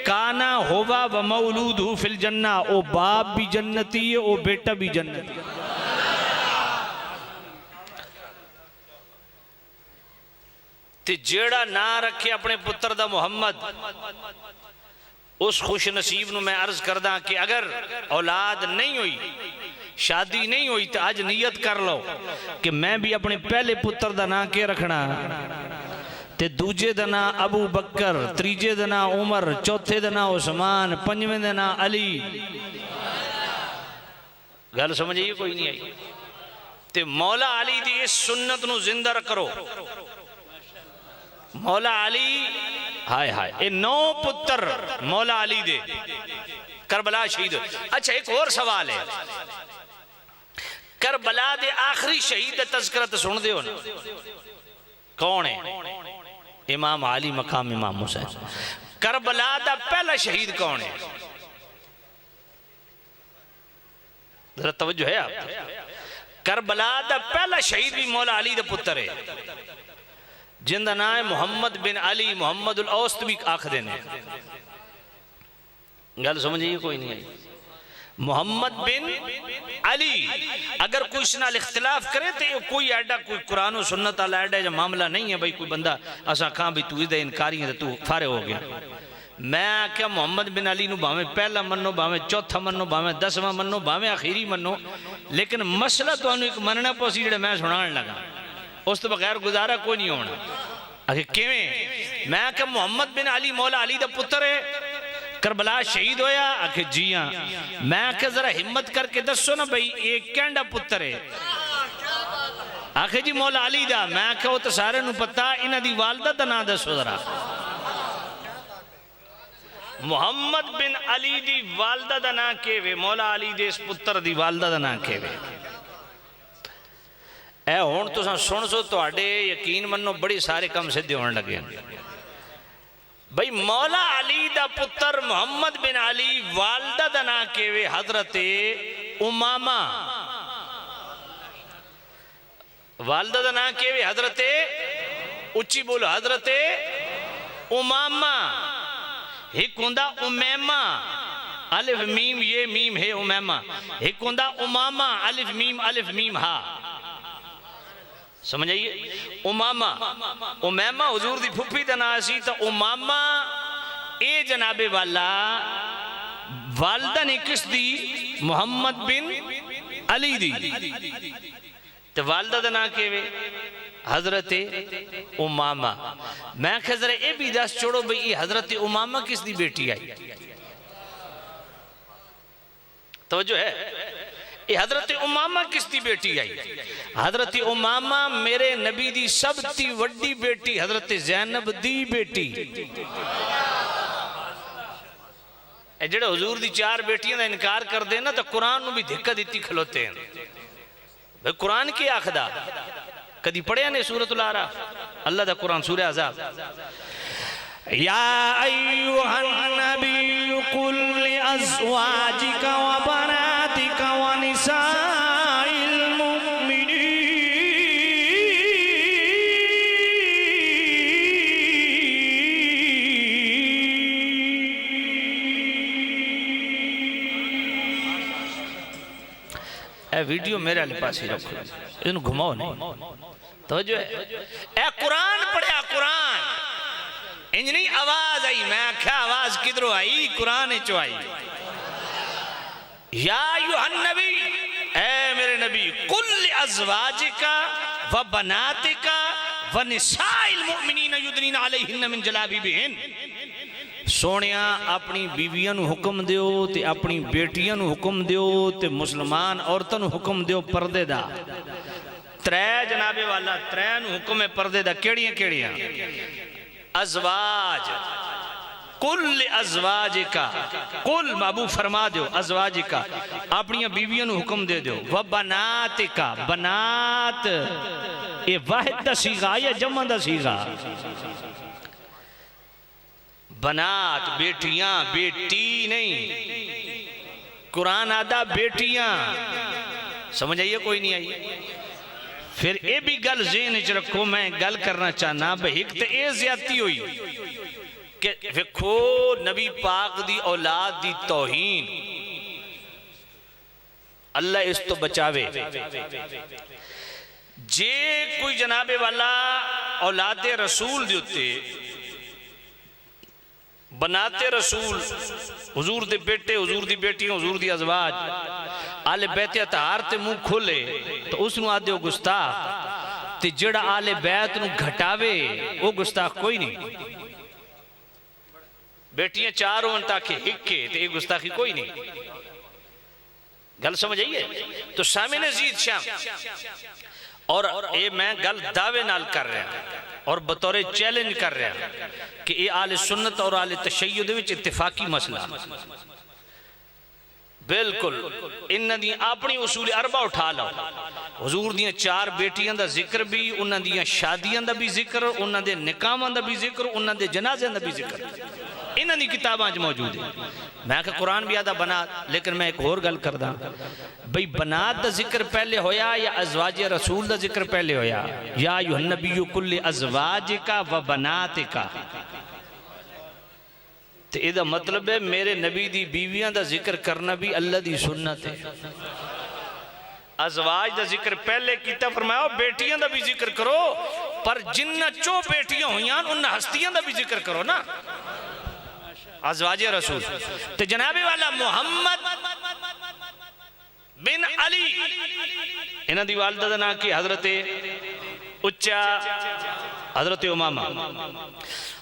काना होवा व मौलूदहु फिल जन्ना, ओ बाप भी जन्नती है, ओ बेटा भी जन्नती है। ते जेड़ा ना रखे अपने पुत्र का मुहम्मद, उस खुश नसीब नू मैं अर्ज करदा कि अगर औलाद नहीं हुई, शादी नहीं हुई, तो आज नीयत कर लो कि मैं भी अपने पहले पुत्र का नाम क्या रखना, ते दूजे का नाम अबू बकर, तीजे का नाम उमर, चौथे का नाम उस्मान, पंजवें का नाम अली। गल समझिए कोई नहीं आई? ते मौला अली दी इस सुन्नत नू जिंदा करो। मौला अली, हाय हाय, ये 9 पुत्र मौला अली दे करबला शहीद। अच्छा एक और सवाल है, करबला दे आखिरी शहीद तज़किरा तो सुन दे हो ना, कौन है? इमाम अली मकाम इमाम हुसैन। करबला दा पहला शहीद कौन है? जरा तवज्जो है आप? करबला दा पहला शहीद भी मौला अली दा पुत्र है, जिंदा नाम है मोहम्मद बिन अली, मोहम्मद उल औस्त भी आखदे ने। गल समझिए कोई नहीं आई? मोहम्मद बिन अली। अगर कोई इस नाल इख्तिलाफ करे तो कोई एडा कोई कुरान और सुन्नत वाला एडा जो मामला नहीं है भाई, कोई बंदा असा कहा भी तू इहदा इनकारी है तो तू फारे हो गया। मैं आख्या मुहम्मद बिन अली भावें पहला मनो भावें चौथा मनो भावें 10वां मनो भावें आखिरी मनो, लेकिन मसला तो एक मनना पोसी जो मैं सुनान लगा, उस तो बगैर गुजारा कोई नहीं होना। आखिर किवें? मैं आख्या मुहम्मद बिन अली मौला अली दा पुत्र है, करबला शहीद होया। आखिर जी हाँ। मैं आख्या जरा हिम्मत करके दसो ना भाई ये कहना पुत्र है? आखिर जी मौला अली दा। मैं आख्या वो तो सारे नूं पता, इन्हां दी वालदा दा नाम दसो जरा। मुहम्मद बिन अली दी वालदा दा नाम केवे? मौला अली दे इस पुत्र दी वालदा दा नाम केवे? ए हुण तुसां सुन सो, तुहाडे यकीन मनो बड़ी सारे काम सिद्धे होने लगे भाई। मौला अली दा पुत्र मुहम्मद बिन अली, वालदा दा नाम केवे? हजरते उमामा। वालदा दा नाम केवे? हजरते, उच्ची बोलो, हजरते उमामा। एक हुंदा उमैमा, अलिफ मीम ये मीम है उमैमा। एक हुंदा उमामा, अलिफ मीम हा। समझ आइए? उमामा उमैमा हुजूर दी फुफी दा नाम सी। तो उमामा ए जनाबे वाला वालदा ने किस दी? मुहम्मद बिन अली दी। तो वालदा दा नाम केवे? हजरते उमामा। मैं आख्या जरा ये भी दस छोड़ो भाई ये हजरत उमामा किस दी बेटी आई? तो जो है ये हजरत उमामा किस दी बेटी आई? हजरत उमामा मेरे नबी दी सबती वड्डी बेटी हजरत ज़ैनब दी बेटी। जेड़े हुजूर दी 4 बेटियां दा इनकार कर दे ना, तो कुरान नूं भी धिक्का दित्ती खलोते हैं भाई। कुरान की आखदा कदी पढ़िया ने सूरतुल आराफ? अल्लाह दा कुरान सूरह अज़ाब, या अय्युहन नबी कुल लिअज़वाजिका व बनातिका व निसाइल मुमिनीन। ए वीडियो मेरे वाले पास ही रखो, इन्हें घुमाओ नहीं। तो जो है ए कुरान पढ़िया, कुरान इंज नहीं आवाज आई। मैं आख्या आवाज किधरों आई? कुरान चो आई। या अय्युहन नबी, ए मेरे नबी, कुल अज़वाजिका व बनातिका व निसाइल मुमिनीन युदनीना अलैहिन्ना मिन जलाबिबिहिन। सोनिया अपनी बीवियां नूं हुक्म दियो ते अपनी बेटियां नूं हुक्म दियो ते मुसलमान औरतां नूं हुक्म दियो पर्दे दा। 3 जनाबे वाला 3 नूं हुक्म है पर्दे दा। केड़ियां केड़ियां? अज़वाज, कुल अज़वाजिका, कुल बाबू फरमा दो अज़वाजिका, अपनी बीवियों नूं हुक्म दे दो। व बनातिका, बनात ये वाहिद दा सीगा या जमा दा सीगा? बनात बेटियां, बेटी नहीं। कुरान आदा बेटियां। समझ आइए? कोई नहीं आई? फिर ये भी गल ज़हन च रखो, मैं गल करना चाहना भाई। एक तो ये ज्यादती हुई कि वेखो नबी पाक दी औलाद दी तौहीन, अल्लाह इस तो बचावे। जे कोई जनाबे वाला औलादे रसूल दे उत्ते बनाते रसूल, हुजूर दे बेटे, हुजूर दी बेटियां, हुजूर दी अज़वाज, आले बैत अतार ते मुंह खोले तो उसनूं आदे ओ गुस्ताख। ते जेड़ा आले बैत नूं घटावे वो गुस्ताख कोई नहीं। बेटियां 4 होन ताकि हिक्के ते ये गुस्ताखी कोई नहीं। गल समझ आइए? तो सामिन अजीज शाम, और ये मैं गल दावे नाल कर रहा और बतौर चैलेंज कर रहा कि ये आले सुन्नत और आले तशय्युद विच इत्तिफाकी मसला बिल्कुल। इन्हां दी अपनी उसूल अरबा उठा लो। हुजूर दियां 4 बेटियां दा जिक्र भी, उन्हां दियां शादियां दा भी जिक्र, उन्हां दे निकाहां दा भी जिक्र, उन्हां दे जनाज़ियां दा भी जिक्र इन्हां दी किताबां च मौजूद है। मैं कहा कुरान भी आदा बनात, लेकिन मैं एक होर गल करदा भाई, बनात दा जिक्र पहले होया या अज़वाज रसूल दा जिक्र पहले होया? या अय्युहन नबिय्यु कुल अज़वाजिका व बनातिका। तो इहदा मतलब है मेरे नबी दी बीवियां दा जिक्र करना भी अल्लाह दी सुन्नत है। अज़वाज दा जिक्र पहले कीता, फरमाया बेटियां दा भी जिक्र करो, पर जिन्ना चो बेटियां हुईयां उन हस्तियां दा भी जिक्र करो ना। अज़वाजे रसूल ते जनाबे वाला मोहम्मद बिन अली इन्हां दी वालिदा दा नाम की हजरत उच्चा हजरत उमामा।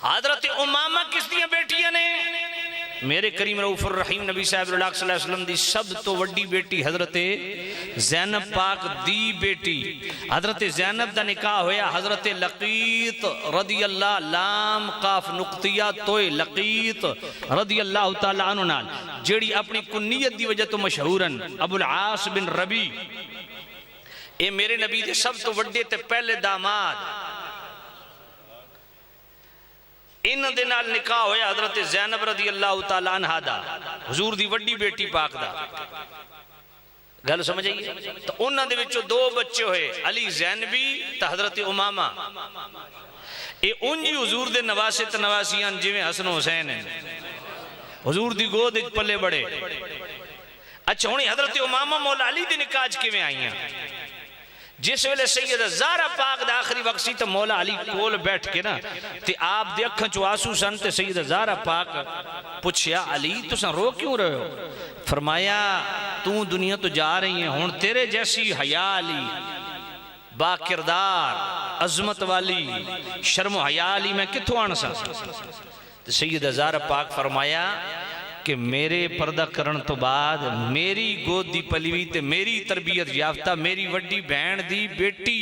हजरत उमामा किस दियां बेटियां ने? मेरे करीम रऊफुर रहीम नबी साहब सल्लल्लाहु अलैहि वसल्लम दी सब तो वड्डी बेटी हजरत ज़ैनब पाक दी बेटी हजरत ज़ैनब दा निकाह होया हजरत लकीत रदी अल्लाह लाम काफ नुक्तिया तोय लकीत रदी अल्लाह तआला अन्हु नाल जेड़ी अपनी कुन्नियत दी वजह तो मशहूरन अबुल आस बिन रबी। ये मेरे नबी दे सब तो वड्डे ते पहले दामाद। इन्हां दे नाल निकाह होया हजरत ज़ैनब रदी अल्लाह तआला अन्हा दा हुजूर दी वड्डी बेटी पाक दा। गल समझ आई? तो उन्हां दे विचों दो बच्चे होए अली ज़ैनबी ते हजरत उमामा। ये उंज हुजूर दे नवासे ते नवासियां जिवें हसन हुसैन हैं हुजूर दी गोद विच पले बड़े। अच्छा हुण हजरत उमामा मौला अली दे निकाह च किवें आईयां? जिस वेले सैयदा ज़हरा पाक दा आखिरी वक्त सी तो मौला अली कोल बैठ के ना ते आप दे अखां चों आंसू सन ते सैयदा ज़हरा पाक पुछया अली तुसां रो क्यों रहे हो? फरमाया तू दुनिया तो जा रही है हुण तेरे जैसी हया अली बाकिरदार अजमत वाली शर्म हया अली मैं कित्थों आण सा? ते सैयदा ज़हरा पाक फरमाया कि मेरे पर्दा करन तो बाद मेरी गोद दी पलवी ते मेरी तरबियत याफ्ता मेरी वड्डी भैन दी बेटी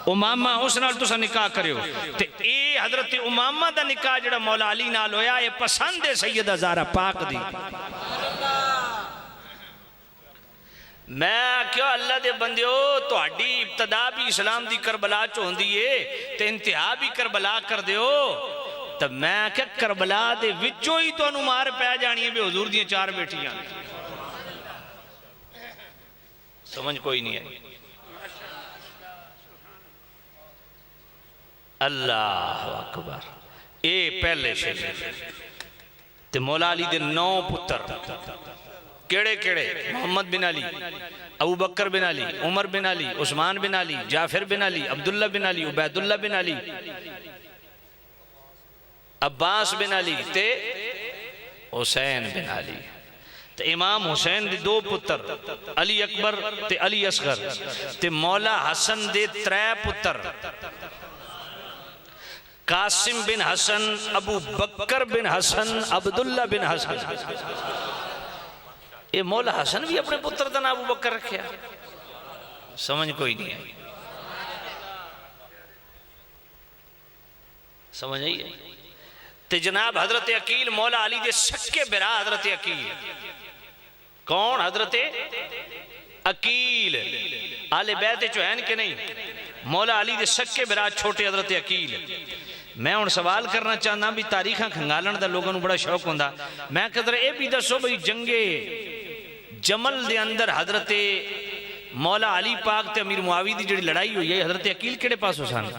उमामा उस नाल तुसा निकाह करियो। ते ए हजरत उमामा दा निकाह जेड़ा मौला अली नाल होया ये पसंद है सैयदा ज़हरा पाक दी। मैं क्यों अल्लाह दे बंदियो तुहाडी इब्तदा भी इस्लाम दी करबला च होंदी है ते इंतहा भी करबला कर दियो। तो मैं क्या करबला दे विचों ही तुहानू मार पै जानी है भी हुजूर दी चार बेटियां। समझ कोई नहीं है? अल्लाह अकबर। ए पहले शेर ते मौला अली दे 9 पुत्र केड़े केड़े? मोहम्मद बिन अली, अबू बकर बिन अली, उमर बिन अली, उस्मान बिन अली, जाफिर बिन अली, अब्दुल्ला बिन अली, उबैदुल्ला बिन अली, अब्बास बिन अली ते हुसैन बिन अली। ते इमाम हुसैन दे 2 पुत्र अली अकबर ते अली असगर ते मौला हसन दे 3 पुत्र कासिम बिन हसन, अबू बकर बिन हसन, अब्दुल्ला बिन हसन। ये मौला हसन भी अपने पुत्र का नाम अबू बकर रखा? समझ कोई नहीं आई? समझ आई? ते जनाब हजरत अकील मौला अली दे सक्के बिरा हजरत अकील। कौन? हजरत अकील आले बैत चो हैं कि नहीं? मौला अली दे सक्के बिरा छोटे हजरत अकील। मैं हुण सवाल करना चाहना भी तारीखां खंगालन दा लोगों को बड़ा शौक होंदा। मैं कहता ये भी दसो भाई जंगे जमल दे अंदर हजरत मौला अली पाक ते अमीर मुआविया दी जिहड़ी लड़ाई हुई है हजरत अकील किहड़े पासों सन?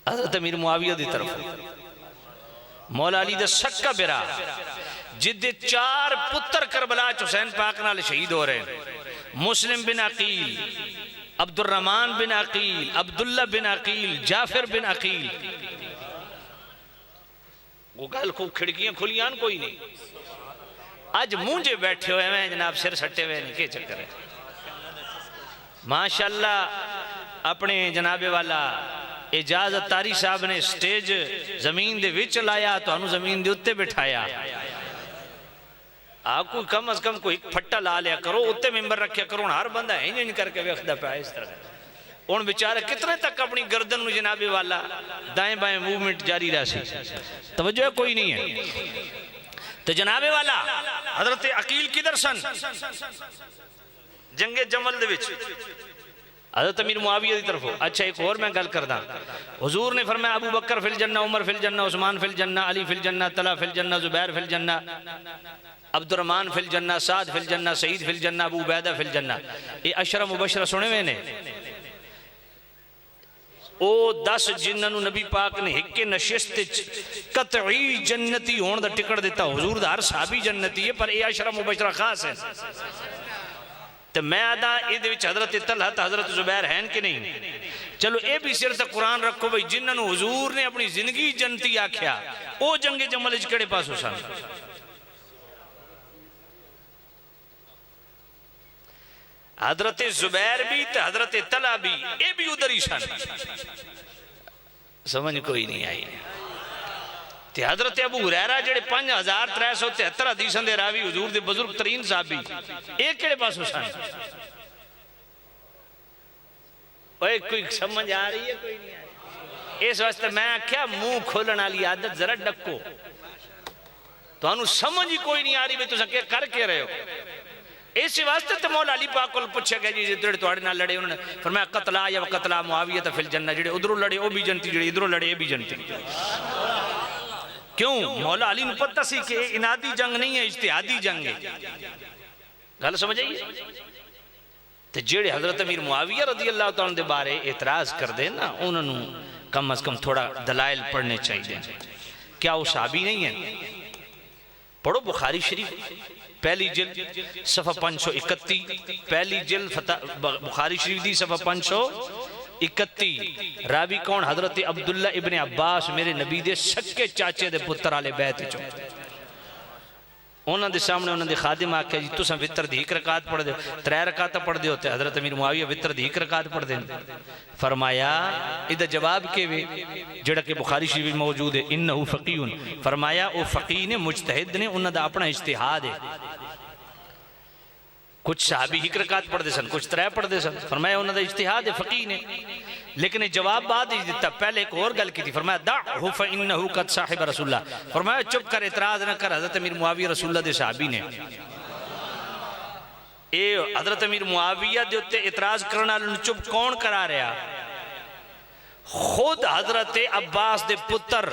हजरत अमीर मुआविया दी तरफ। मौला अली दा सक्का बिरा जिदे 4 पुत्र करबला च हुसैन पाक नाल शहीद हो रहे हैं। मुस्लिम बिन अकील, अब्दुर्रहमान बिन अकील, अब्दुल्ला बिन अकील, जाफिर बिन अकील। वो गल खूब खिड़कियां खुलियां कोई नहीं। अज मुंजे बैठे हुए हैं जनाब सिर सट्टे हुए नहीं के चक्कर है? माशाअल्लाह अपने जनाबे वाला इजाजत तारी साहब ने स्टेज जमीन दे विच लाया तो जमीन दे उत्ते बिठाया। आप कोई कम अज कम कोई फट्टा ला लिया करो उत्ते मेंबर रखा करो। हर बंदा इंज करके वेखदा पाया इस तरह। हुण बेचारा कितने तक अपनी गर्दन में जनाबे वाला दाएं बाएं मूवमेंट जारी रही। तवज्जो कोई नहीं है? तो जनाबे वाला हजरत अकील किधर सन? जंगे जमल दे विच हजरत अमीर मुआविया की तरफ। अच्छा एक और मैं गल करदा। हुजूर ने फरमाया अबू बकर फिल जन्ना, उमर फिल जन्ना, उस्मान फिल जन्ना, अली फिल जन्ना, तला फिल जन्ना, जुबैर फिल जन्ना, अब्दुर्रहमान फिल जन्ना, साद फिल जन्ना, सईद फिल जन्ना, अबू उबैदा फिल जन्ना। ये अशरा मुबशरा सुने हुए ने। ओ 10 जिन्होंने नबी पाक ने एक नशिस्त कतई जन्नती होने का टिकट दिता। हुजूर दा हर साहबी जन्नती है पर यह अशरा मुबशरा खास है। तो मैं आदा ये हजरत तलहत हजरत जुबैर हैं कि नहीं? चलो ये भी सिर तक कुरान रखो भाई, जिन्होंने हुजूर ने अपनी जिंदगी जन्नती आख्या वो जंगे जमल केड़े पासों सन? हजरत जुबैर भी तो हजरत तला भी, ये भी उधर ही सन। समझ कोई नहीं आई। ते हजरत अबू हुरैरा जेड़े 5373 हदीसां दे रावी हुजूर दे बुजुर्ग तरीन साहबी, ये केड़े पासों सन? ओए कोई समझ आ रही है? कोई नहीं आ रही। इस वास्ते मैं आख्या मुंह खोलने वाली आदत जरा डको। तुहानू समझ ही कोई नहीं आ रही भी तुम क्या कर के रहे हो। इस वास्ते तो मौला अली पाक को पूछा गया जी जेड़े तुहाडे नाल लड़े उन्होंने फरमाया कतला या कतला मुआविया तो फिल जन्नत, जेड़े उधरों लड़े वो भी जनती, जेड़े इधरों लड़े ये भी जनती। क्यों? मौला अली ने पता सी कि इनादी जंग नहीं है, इज्तिहादी जंग है। गल समझ आई? तो जेड़े हजरत अमीर मुआविया रज़ी अल्लाह तआला दे बारे एतराज कर दे ना, उन्होंने कम अज कम थोड़ा दलाइल पढ़ने चाहिए। क्या वो साहबी नहीं है? पढ़ो बुखारी शरीफ पहली जिल्द सफ़ा 531, पहली जिल्द बुखारी शरीफ दी सफ़ा 531। रावी कौन? हजरत अब्दुल्ला इब्ने अब्बास, मेरे नबी दे सक्के चाचे दे पुत्र आले बैत चो। उन्होंने सामने उन्होंने खादिम आख्या जी तुम वितर दी 1 रकात पढ़ दो, 3 रकात पढ़ दो। हजरत अमीर मुआविया वितर दी 1 रकात पढ़ दे। फरमाया इदा जवाब के वे जेड़ा कि बुखारी शरीफ मौजूद है, इन्नहु फकीहुन। फरमाया वो फकीह ने, मुजतहिद ने, उन्होंने अपना इज्तिहाद है। कुछ साहबी 1 रकात पढ़ते सन, कुछ 3 पढ़ते सन। फरमाया उन्होंने इज्तिहाद है फकीह ने, लेकिन जवाब बाद ही दिता। पहले एक और गल की थी, फरमाया दाहु फइन्नहु कद साहिब रसूलुल्लाह। फरमाया चुप कर, इतराज न कर। हजरत अमीर मुआविया रसूलुल्लाह दे साहबी ने ए हजरत अमीर मुआविया दे उत्ते इतराज करने वाले नु चुप कौन करा रहा? खुद हजरत अब्बास दे पुत्र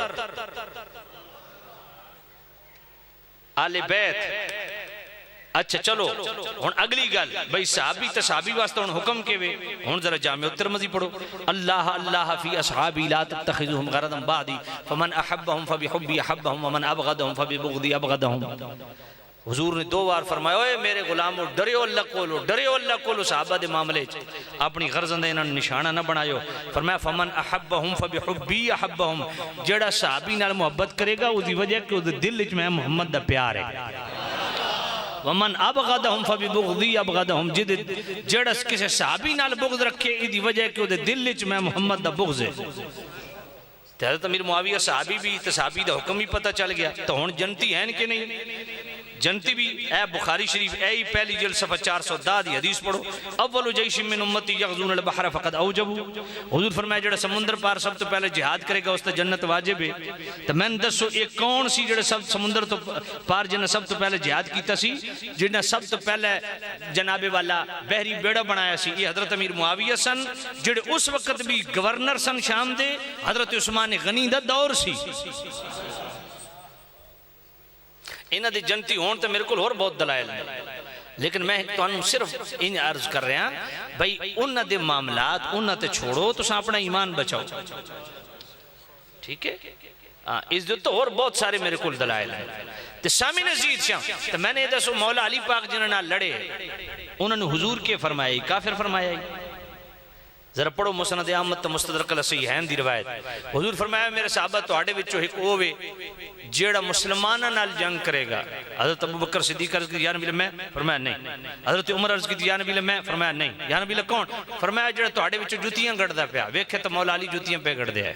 आले बैत। अच्छा चलो हुन अगली गल भाई, साहबी तो साहबी वास्ते हुन हुक्म के वे। हुन जरा जामे तिरमिज़ी पढ़ो, अल्लाह अल्लाह फी असहाबी ला तत्तखिजुहुम गरदन बादी फमन अहब्बहुम फबिहुब्बी अहब्बहुम वमन अबगदहुम फबिबुग़दी अबगदहुम। हुजूर ने 2 बार फरमाया ओए मेरे गुलामो डरियो अल्लाह कोलो, डरियो अल्लाह कोलो। सहाबा दे मामले च अपनी गर्दन इन्हां निशाना ना बनायो। फरमाया फमन अहब्बहुम फबिहुब्बी अहब्बहुम, जेड़ा सहाबी नाल मोहब्बत करेगा उसकी वजह कि उसदे दिल च मैं मोहम्मद दा प्यार है। वमन अबगदहुम फबिबुग़दी अबगदहुम, जेड़ा किसी सहाबी नाल बुग़्ज़ रखे इदी वजह कि उसदे दिल च मैं मोहम्मद दा बुग़्ज़ है। हज़रत अमीर मुआविया सहाबी भी, तो सहाबी दा हुक्म भी पता चल गया। तो हुन जनती है कि नहीं? जनती भी है। बुखारी शरीफ ए ही पहली जिल्द सफ़ा 410 दी हदीस पढ़ो, अव्वलु जैशिम मिन उम्मती यग़ज़ून अल बहर फ़क़द औजबू। हुजूर फरमाया जेड़ा समुंदर पार सब तो पहले जिहाद करेगा उस ते जन्नत वाजिब है। तो मैंने दसो ये कौन सी जेड़ा सब समुंदर तो पार जिन्हें सब तो पहले जिहाद कीता सी, जिन्हें सब तो पहले जनाबे वाला बहरी बेड़ा बनाया सी? ये हजरत अमीर मुआविया सन, जेड़े उस वक्त भी गवर्नर सन शाम दे। हजरत उस्मान गनी दा दौर सी। इन्हां दी जनती होने तो मेरे को और बहुत दलाइल है, लेकिन मैं तुहानू सिर्फ इन अर्ज कर रहा भाई उन्हां दे मामलात उन्हां ते छोड़ो, तुसां अपना ईमान बचाओ। ठीक है? हाँ, इस दे तो और बहुत सारे मेरे को दलाइल है। तो सामी नज़ीर शाह तो मैंने दसो मौला अली पाक जिन्हां नाल लड़े उन्होंने हुजूर के फरमाया काफिर फरमाया। जरा पढ़ो मुसनद अहमद तो मुस्तदरक अलसहीहैन दी रिवायत। हुजूर फरमाया मेरे साहबा तुहाडे विचों एक ओ वे जेड़ा मुसलमानां नाल जंग करेगा। हजरत अबू बकर सिद्दीक अर्ज की या नबी मैं? फरमाया नहीं। हजरत उमर अर्ज की या नबी मैं? फरमाया नहीं। या नबी कौन? फरमाया जेड़ा तुहाडे विचों जुतियां गढ़दा पिया, वेखे तो मौला अली जुतियां पे गढ़दे है।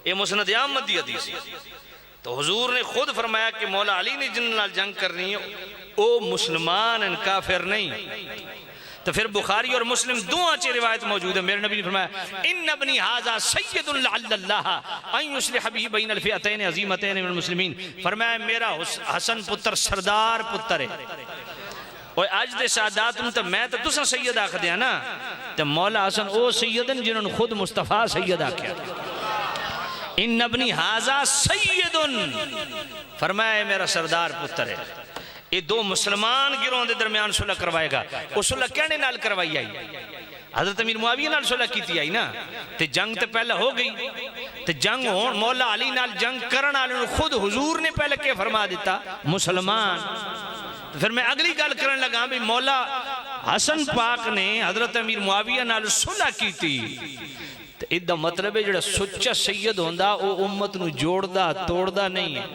ये मुसनद अहमद दी हदीस। तो हुजूर ने खुद फरमाया कि मौला अली ने जिन नाल जंग करनी है ओ मुसलमान काफिर नहीं। तो फिर बुखारी और मुस्लिम दोनों अच्छी रिवायत मौजूद है। मेरे नबी ने फरमाया इन्न इब्नी हाज़ा सय्यदुन लअल्लल्लाह अन युस्लिह बिही बैनल फ़िअतैन अज़ीमतैन मिनल मुस्लिमीन। फरमाया मेरा हसन पुत्र सरदार पुत्र है। और आज दे सादात तो मैं तो तुसा सैयद आख दिया ना, तो मौला हसन ओ सैयदन जिन्होंने खुद मुस्तफा सैयद आख्या। इन्न इब्नी हाज़ा सय्यदुन, फरमाया मेरा सरदार पुत्र है। ये 2 मुसलमान गिरोह के दरमियान सुलह करवाएगा। वो सुलह कहने नाल करवाई आई? हजरत अमीर मुआविया नाल सुलह की आई ना। तो जंग तो पहले हो गई, तो जंग हो मौला अली नाल जंग करने वाले खुद हुजूर ने पहले क्या फरमा दिता? मुसलमान। तो फिर मैं अगली गल करन लगा भी मौला हसन पाक ने हजरत अमीर मुआविया नाल सुलह की थी। तो इदा मतलब है जो सुच्चा सैयद होंदा वो उम्मत नू जोड़दा तोड़दा नहीं है।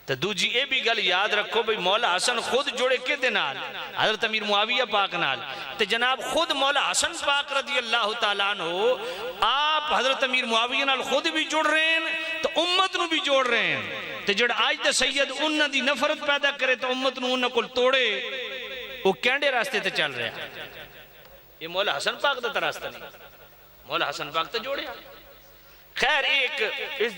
तो दूजी ये भी गल याद रखो भाई मौला हसन खुद जुड़े किदे नाल हजरत अमीर मुआविया पाक नाल। ते जनाब खुद मौला हसन पाक रदी अल्लाह तआला अन्हु आप हजरत अमीर मुआविया नाल खुद भी जुड़ रहे हैं तो उम्मत नू भी जोड़ रहे हैं। तो जड़ा आज दे सैयद उन्हां दी नफरत पैदा करे तो उम्मत नू उन्हां कोल तोड़े वो कहंडे रास्ते ते चल रहा है। ये मौला हसन पाक दा रास्ता नहीं, मौला हसन पाक तो जोड़े। खैर एक इस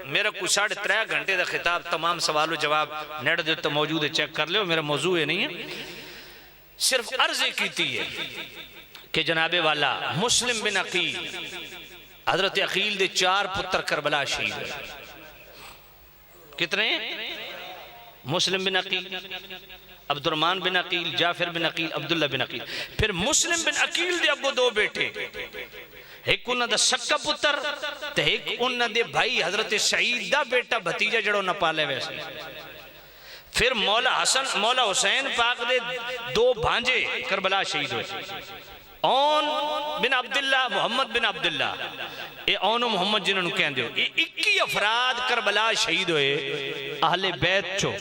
मेरा कुछ 3.5 घंटे का खिताब तमाम सवालों जवाब नेट दे उत्ते मौजूद है, चेक कर लो, मेरा मौजू है नहीं है। सिर्फ अर्ज की है कि जनाबे वाला मुस्लिम बिन अकील हजरत अकील दे 4 पुत्र करबला शहीद हुए। कितने? मुस्लिम बिन अकील, अब्दुर्रहमान बिन अकील, जाफिर बिन अकील, अब्दुल्ला बिन अकील। फिर मुस्लिम बिन अकील दे अगो 2 बेटे, एक उन्हां दा सक्का पुत्र ते एक उन्हां दे भाई हजरत सईद दा बेटा भतीजा जड़ो न पाले वैसे। फिर मौला हसन मौला हुसैन पाक दे 2 भांजे करबला शहीद हुए, औन बिन अब्दुल्ला, मोहम्मद बिन अब्दुल्ला। ये औन मोहम्मद जिन्होंने कहते हो, ये 21 अफराद करबला शहीद हुए अहले बैत चो।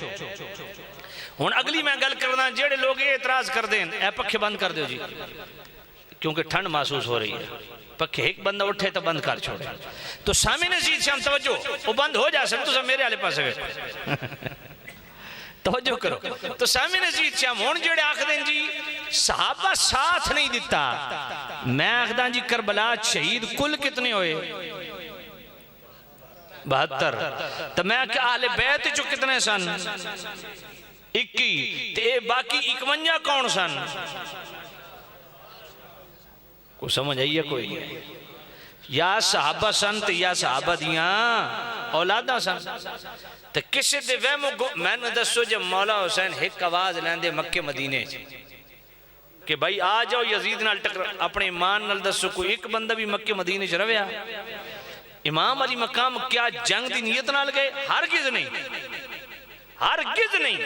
हुण अगली मैं गल करना, जेड़े लोग ये एतराज करते हैं ए पखे बंद कर दो जी, क्योंकि ठंड महसूस हो रही है। पखे एक बंदा उठे तो बंद कर छोड़े। तो सामने नजीद श्याम तवज्जो, वो बंद हो जा सकते तो मेरे वाले पास तवज्जो करो। तो सामने नजीद श्याम हुण जेड़े आखदे जी सहाबा साथ नहीं दिता, मैं आखदा जी करबला शहीद कुल कितने होए? 72। तो मैं क्या अहले बैत चो कितने सन? 21। ते बाकी 51 कौन सन? को समझ आई है कोई? या सहाबा सन ते या सहाबा दियां औलादा सन। ते किसी दे वहमो मैनू दसो जब मौला हुसैन एक आवाज लैंदे मक्के मदीने कि भाई आ जाओ यजीद नाल टकर, अपने ईमान नाल दसो कोई एक बंदा भी मक्के मदीने च रव्या? इमाम अली मकाम क्या जंग दी नीयत नाल गए? हरगिज नहीं, हरगिज नहीं।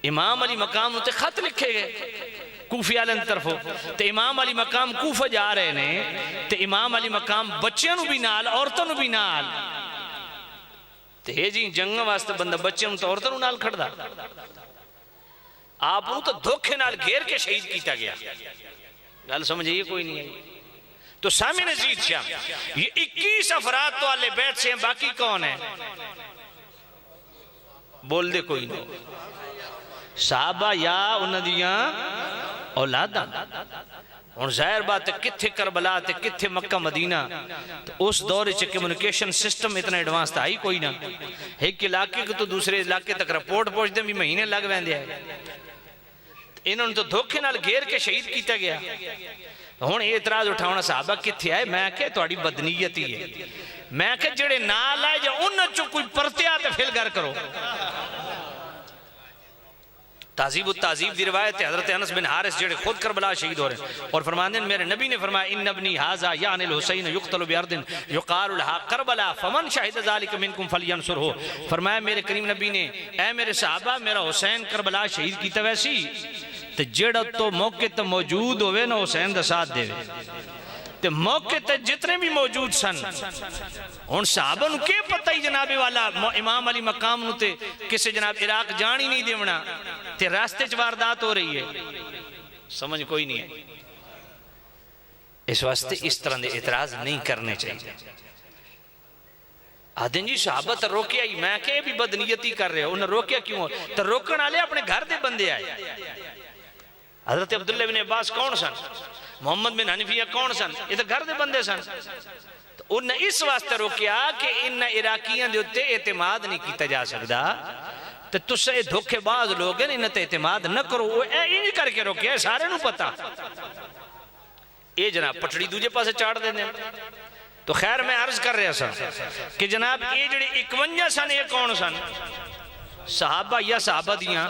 इमाम अली मकाम ते खत लिखे गए कूफी वाले तरफों, तो इमाम अली मकाम कूफा जा रहे ने, तो इमाम अली मकाम बच्चों भी नाल औरतों भी नाल। तो ये जी जंग वास्ते बंदा बच्चों तो औरतों नाल खड़दा, आप तो धोखे नाल घेर के शहीद किया गया। गल समझ आइए कोई नहीं आई? तो सामने नजीद श्याम ये 21 अफराद तो वाले बैठ से, बाकी कौन है? बोल दे कोई नहीं। साहबा या उन्होंने औलादा। हुण जाहिर बात है कित्थे करबला ते कित्थे मक्का मदीना, तो उस दौर च कम्युनिकेशन सिस्टम इतना एडवांस था ही कोई ना। एक इलाके को तो दूसरे इलाके तक रिपोर्ट पहुंचते भी महीने लग पैंदे है। इन्होंने तो धोखे नाल घेर के शहीद किया गया। हुण एतराज उठाउणा साहबा कित्थे आए? मैं क्या तुहाडी बदनीयत ही है। मैं क्या जेड़े नाल आए जां उन्हां चों कोई परतिया ते फिल कर करो। ताजीब ताजीब दी रिवायत है हजरत अनस बिन हारिस जेड़े खुद करबला शहीद हो रहे हैं और फरमाते हैं मेरे नबी ने फरमाया इन नबनी हाजा यानिल हुसैन युक्तलु बिअर्दिन युकालु लहा करबला फमन शहीद ज़ालिका मिनकुम फलयंसुरहु। फरमाया मेरे करीम नबी ने, ऐ मेरे सहाबा मेरा हुसैन करबला शहीद कीता वैसी ते जेड़ा तो मौके ते मौजूद होवे ना हुसैन दा साथ देवे। ते मौके ते जितने भी मौजूद सन, हुण सहाबा नूं के पता ही जनाबे वाला इमाम अली मकाम नूं ते किसी जनाब इराक जान ही नहीं देवना, ते रास्ते च वारदात हो रही है। समझ कोई नहीं है। इस वास्ते इस तरह के इतराज नहीं करने चाहिए। आदिन जी सहाबा तो रोकिया ही, मैं क्या भी बदनीयती कर रहे हो, उन्हें रोकिया क्यों? तो रोकने वाले अपने घर के बंदे आए। हजरत अब्दुल्ला बिन अब्बास कौन सन? मोहम्मद बिन हनीफिया कौन सन? ये तो घर के बंदे सन। तो उन्हें इस वास्ते रोकिया कि इन इराकियों के उत्ते एतमाद नहीं किया जा सकता, तो तुसे धोखेबाज लोग हैं, इन्हें एतमाद न करो। वो इंज करके रोकिया, सारे नूं पता। ये जनाब पटड़ी दूजे पासे चाड़ देने। तो खैर मैं अर्ज कर रहा सा कि जनाब ये जेडे 51 सन, ये कौन सन? सहाबा या सहाबा दियां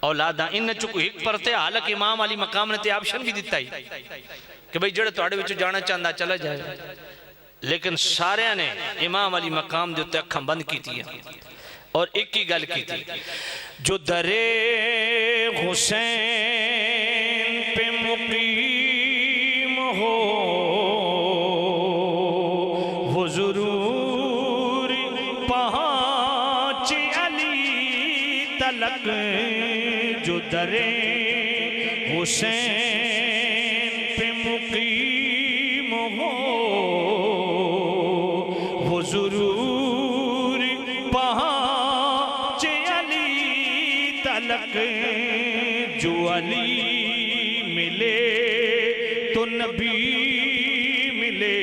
औलादा। इन चो कोई एक परते, हालांकि इमाम अली मकाम ने ते ऑप्शन भी दिता ही कि भाई जेड़ा तुहाडे विचों जाना चाहता चला जाए, लेकिन सारिया ने इमाम अली मकाम दे उत्ते अखां बंद कीतियां और एक ही गल की थी, जो दरे हुसैन पे मुकीम हो वो जरूर पहुंचे अली तलक। जो दरे हुसैन पे मुकीम हो वो जरूर पहुंचे अली तलक। जो अली मिले तो नबी मिले,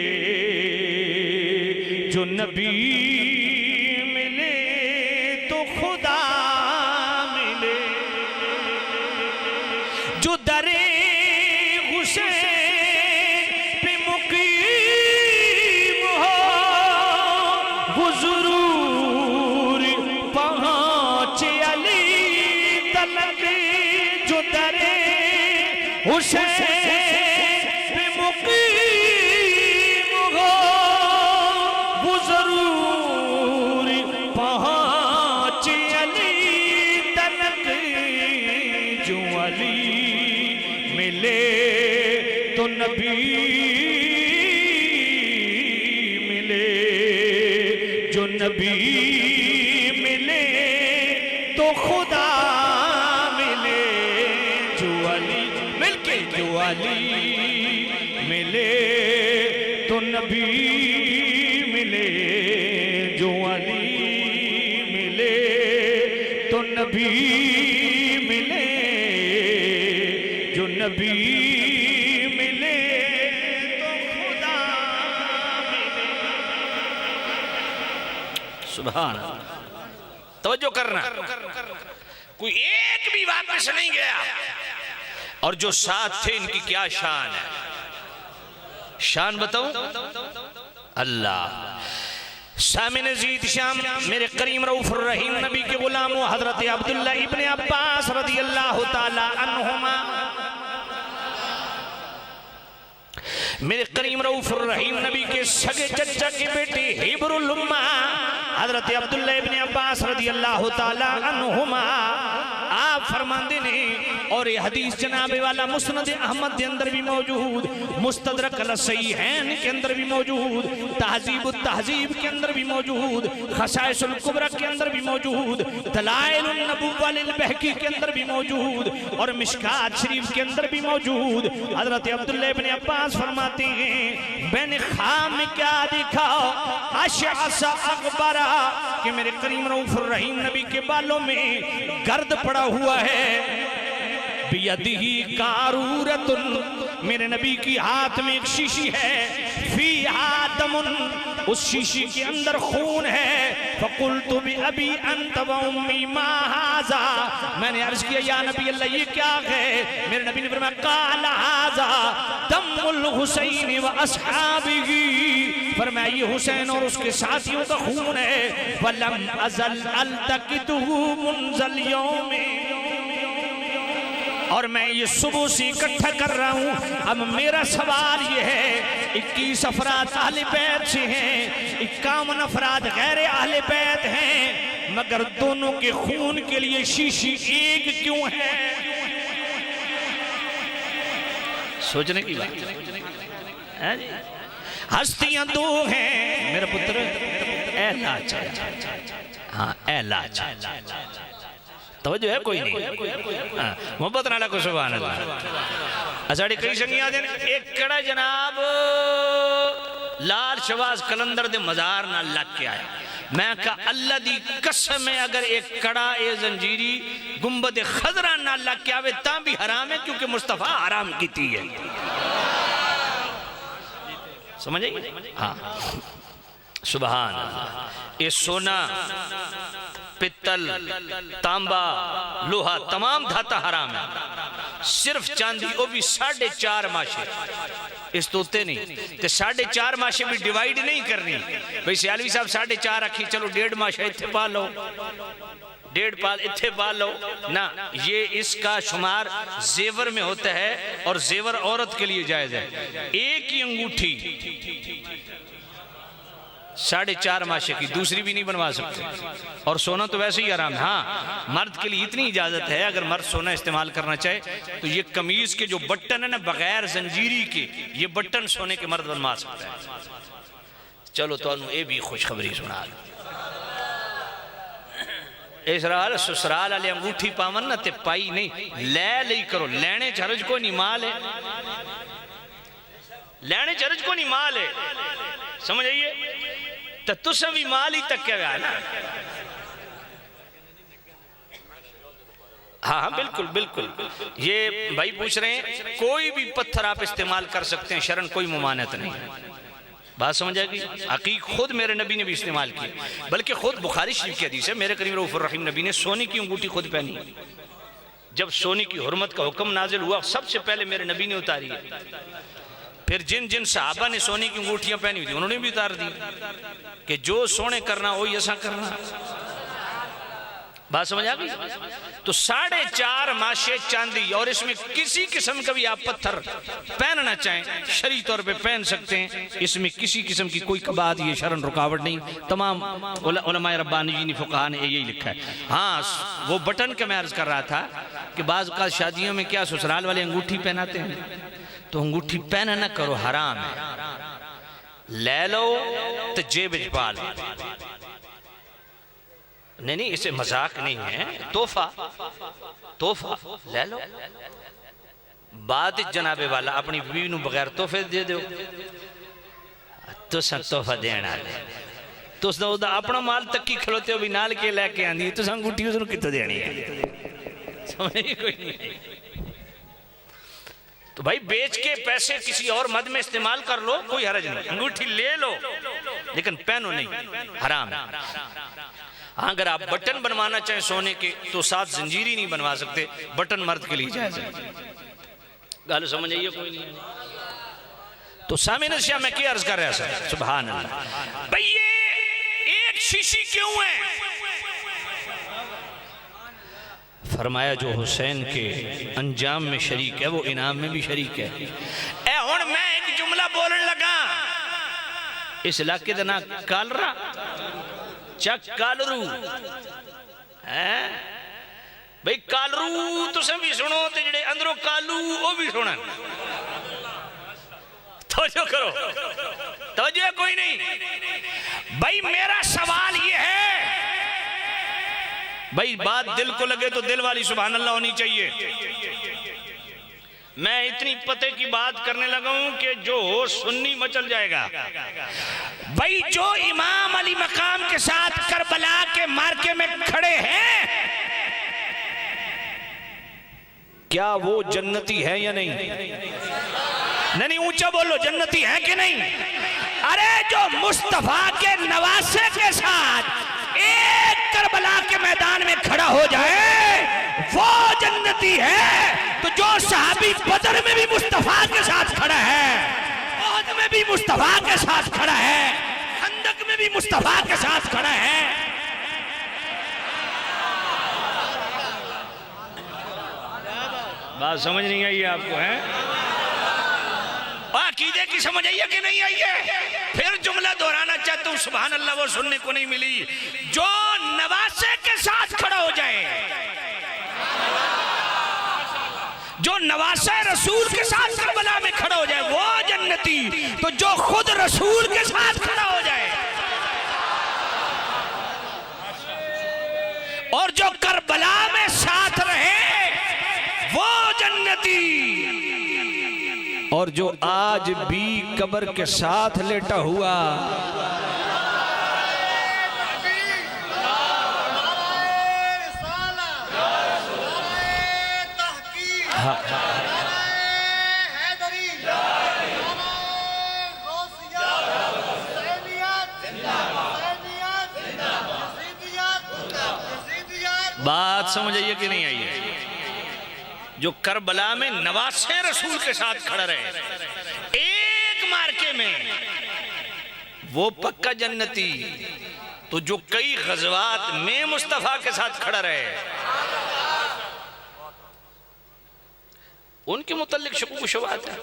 जो नबी मिले तो खुदा मिले। जो दरे हुसैन पे मुकीम हो वो जरूर पहुंचे अली तलक। जो दरे हुसैन पे मुकीम हो वो जरूर पहुंचे अली तलक। जो अली मिले तो नबी मिले, जो नबी मिले तो खुदा मिले। जो अली मिलके, जो अली मिले तो नबी मिले, जो अली मिले तो नबी मिले, जो नबी मिले तो खुदा मिले। सुभान अल्लाह। तवज्जो करना, कोई एक भी वापस नहीं गया। और जो साथ थे इनकी क्या शान है, शान बताऊं? अल्लाह सामिन जीत शाम मेरे करीम रऊफुर रहीम नबी के गुलाम हजरत अब्दुल्ला इब्ने अब्बास रदियल्लाहु ताला अन्हुमा, मेरे करीम रऊफुर रहीम नबी के सगे चचा के बेटे हिब्रुल उम्मा हजरत अब्दुल्ला इब्ने अब्बास रदियल्लाहु ताला अन्हुमा आप फरमाते ने। और ये हदीस जनाबे वाला मुस्नद अहमद के अंदर भी मौजूद, मुस्तदरक अल सहीहैन के अंदर भी मौजूद, तहजीब तहजीब के अंदर भी मौजूद, खसाइसुल कुबरा के अंदर भी मौजूद, दलाइलुन नबुव्वा लिल बहकी के अंदर भी मौजूद और मिशकात शरीफ के अंदर भी मौजूद। हजरत अब्दुल्ला इब्ने अब्बास फरमाते हैं मैंने ख्वाब में क्या देखा, अशअसा अगबरा, कि मेरे करीम रऊफुर रहीम नबी के बालों में गर्द पड़ा हुआ है। बियदिही कारूरतुन, मेरे नबी की हाथ में एक शीशी है, फीहा दमुन, उस शीशी के अंदर खून है। फकुल्तु बि अबी अंत व उम्मी मा हाजा, मैंने अर्ज किया या नबी अल्लाह ये क्या है? मेरे नबी ने फरमाया काला हाजा दमुल हुसैन व अस्हाबिही, फरमाया ये हुसैन और उसके साथियों का खून है। वलम अजल अल्तकितुहु मुनजल यौम, और मैं ये सुबह से इकट्ठा कर रहा हूँ। अब मेरा सवाल ये है, 21 अफराद अहले बैत से हैं, 51 अफराद गैर अहले बैत हैं, मगर दोनों के खून के लिए शीशी एक क्यों है? सोचने की बात है। हस्तियां दो हैं मेरे पुत्र, एलाच, हाँ एलाच, तवज्जो है कोई नहीं, मोहब्बत नाला को सुभान अल्लाह। असाड़ी कई संगियां देन एक कड़ा जनाब लाल शवाज कलंदर दे मजार नाल लग के आया। मैं कहा अल्लाह दी कसम है अगर एक कड़ा ए जंजीरी गुंबद खजरा नाल लग के आवे ता भी हराम है, क्योंकि मुस्तफा हराम कीती है। समझ आई? हाँ सुभान अल्लाह। ये सोना पित्तल तांबा लोहा तमाम धाता हराम है, सिर्फ चांदी वो भी 4.5 माशे, इस तोते नहीं ते 4.5 माशे भी डिवाइड नहीं करनी। भाई सियालवी साहब 4.5 रखी, चलो 1.5 माशा इत्थे पा लो, 1.5 पाल इत्थे पा लो ना, ये इसका शुमार जेवर में होता है और जेवर औरत के लिए जायज है। एक ही अंगूठी 4.5 माशे की, दूसरी भी नहीं बनवा सकते। और सोना तो वैसे ही हराम है। हाँ, मर्द के लिए इतनी इजाजत है, अगर मर्द सोना इस्तेमाल करना चाहे तो ये कमीज के जो बटन है ना, बगैर जंजीरी के, ये बटन सोने के मर्द बनवा सकता है। चलो तो ये भी खुशखबरी सुना दो। इसराल ससुराल वाले अंगूठी पावन ना ते पाई नहीं, ले ली करो, लेने चरज को नहीं माल है, लेने चरज को नहीं माल है, समझ आइए। तो तुसा भी माल ही तक क्या है ना। हाँ हाँ बिल्कुल बिल्कुल। ये भाई पूछ रहे हैं कोई भी पत्थर आप इस्तेमाल कर सकते हैं, शरण कोई मुमानत नहीं। बात समझ आएगी। अकीक खुद मेरे नबी ने भी इस्तेमाल की, बल्कि खुद बुखारी शरीफ की हदीस है, मेरे करीम रऊफुर रहीम नबी ने सोने की अंगूठी खुद पहनी। जब सोने की हुर्मत का हुक्म नाजिल हुआ, सबसे पहले मेरे नबी ने उतारी है। फिर जिन जिन सहाबा ने सोने की अंगूठियां पहनी हुई थी उन्होंने भी उतार दी कि जो सोने करना वही ऐसा करना। बात समझ आ गई। तो 4.5 माशे चांदी, और इसमें किसी किस्म का भी आप पत्थर पहनना चाहें शरई तौर पे पहन सकते हैं, इसमें किसी किस्म की कोई कबात ये शरण रुकावट नहीं। तमाम उलमाए रब्बानी ने फुकहा ने यही लिखा है। हाँ, वो बटन का मैं अर्ज कर रहा था कि बाज़ का शादियों में क्या ससुराल वाले अंगूठी पहनाते हैं, तो अंगूठी पहना ना करो, हराम है। ले लो तो जेब में पा लो, नहीं इसे मजाक नहीं है, तोहफा तोहफा ले लो। बात जनाबे वाला अपनी बीवी नूं बगैर तोहफे दे दो, तुस तोहफा देना तुस अपना माल तक ही खलोते हो भी नाल के लैके आंदी, तुस अंगूठी उसनूं कित्थों देनी है, समझ कोई नहीं। तो भाई बेच के पैसे किसी और मद में इस्तेमाल कर लो, कोई हरज नहीं। अंगूठी ले लो लेकिन पहनो नहीं, हराम है। हाँ, अगर आप बटन बनवाना चाहें सोने के तो साथ जंजीरी नहीं बनवा सकते, बटन मर्द के लिए जायज है। गल समझ आइए कोई नहीं। तो सामने से मैं क्या अर्ज कर रहा सर, सुभान अल्लाह। भाई ये एक शीशी क्यों है? फरमाया जो हुसैन के अंजाम में शरीक है वो इनाम में भी शरीक है। ए हुण मैं एक जुमला बोलने लगा, इस इलाके का ना कालरा चक कालरू है भाई, कालरू तुम भी सुनो तो जेडे अंदरों कालू वो भी सुन। तवज्जो करो, तवज्जो कोई नहीं। भाई मेरा सवाल ये है, भाई बात दिल को लगे तो दिल वाली सुभान अल्लाह होनी चाहिए। मैं इतनी पते की बात करने लगा हूं कि जो सुन्नी मचल जाएगा। भाई जो इमाम अली मकाम के साथ करबला के मार्के में खड़े हैं, क्या वो जन्नती है या नहीं? नहीं ऊंचा बोलो, जन्नती है कि नहीं? अरे जो मुस्तफा के नवासे के साथ एक करबला के मैदान में खड़ा हो जाए वो जन्नती है। तो जो सहाबी बदर में भी मुस्तफा के साथ खड़ा है, ओहद में भी मुस्तफा के साथ खड़ा है, खंदक में भी मुस्तफा के साथ खड़ा है, बात समझ नहीं आई आपको है? अकीदे की समझ आई है कि नहीं आई है? फिर जुमला दोहराना चाहता हूं, सुभान अल्लाह वो सुनने को नहीं मिली। जो नवासे के साथ खड़ा हो जाए, जो नवासे रसूल के साथ करबला में खड़ा हो जाए वो जन्नती। तो जो खुद रसूल के साथ खड़ा हो जाए और जो करबला में साथ रहे वो जन्नती। और जो आज भी कब्र के साथ लेटा हुआ बात समझ आइए कि नहीं आई है? जो करबला में नवासे रसूल के साथ खड़ा रहे एक मार्के में वो पक्का जन्नती। तो जो कई गज़वात में मुस्तफा के साथ खड़ा रहे उनके मुतल्लिक शकूक शुबहात है।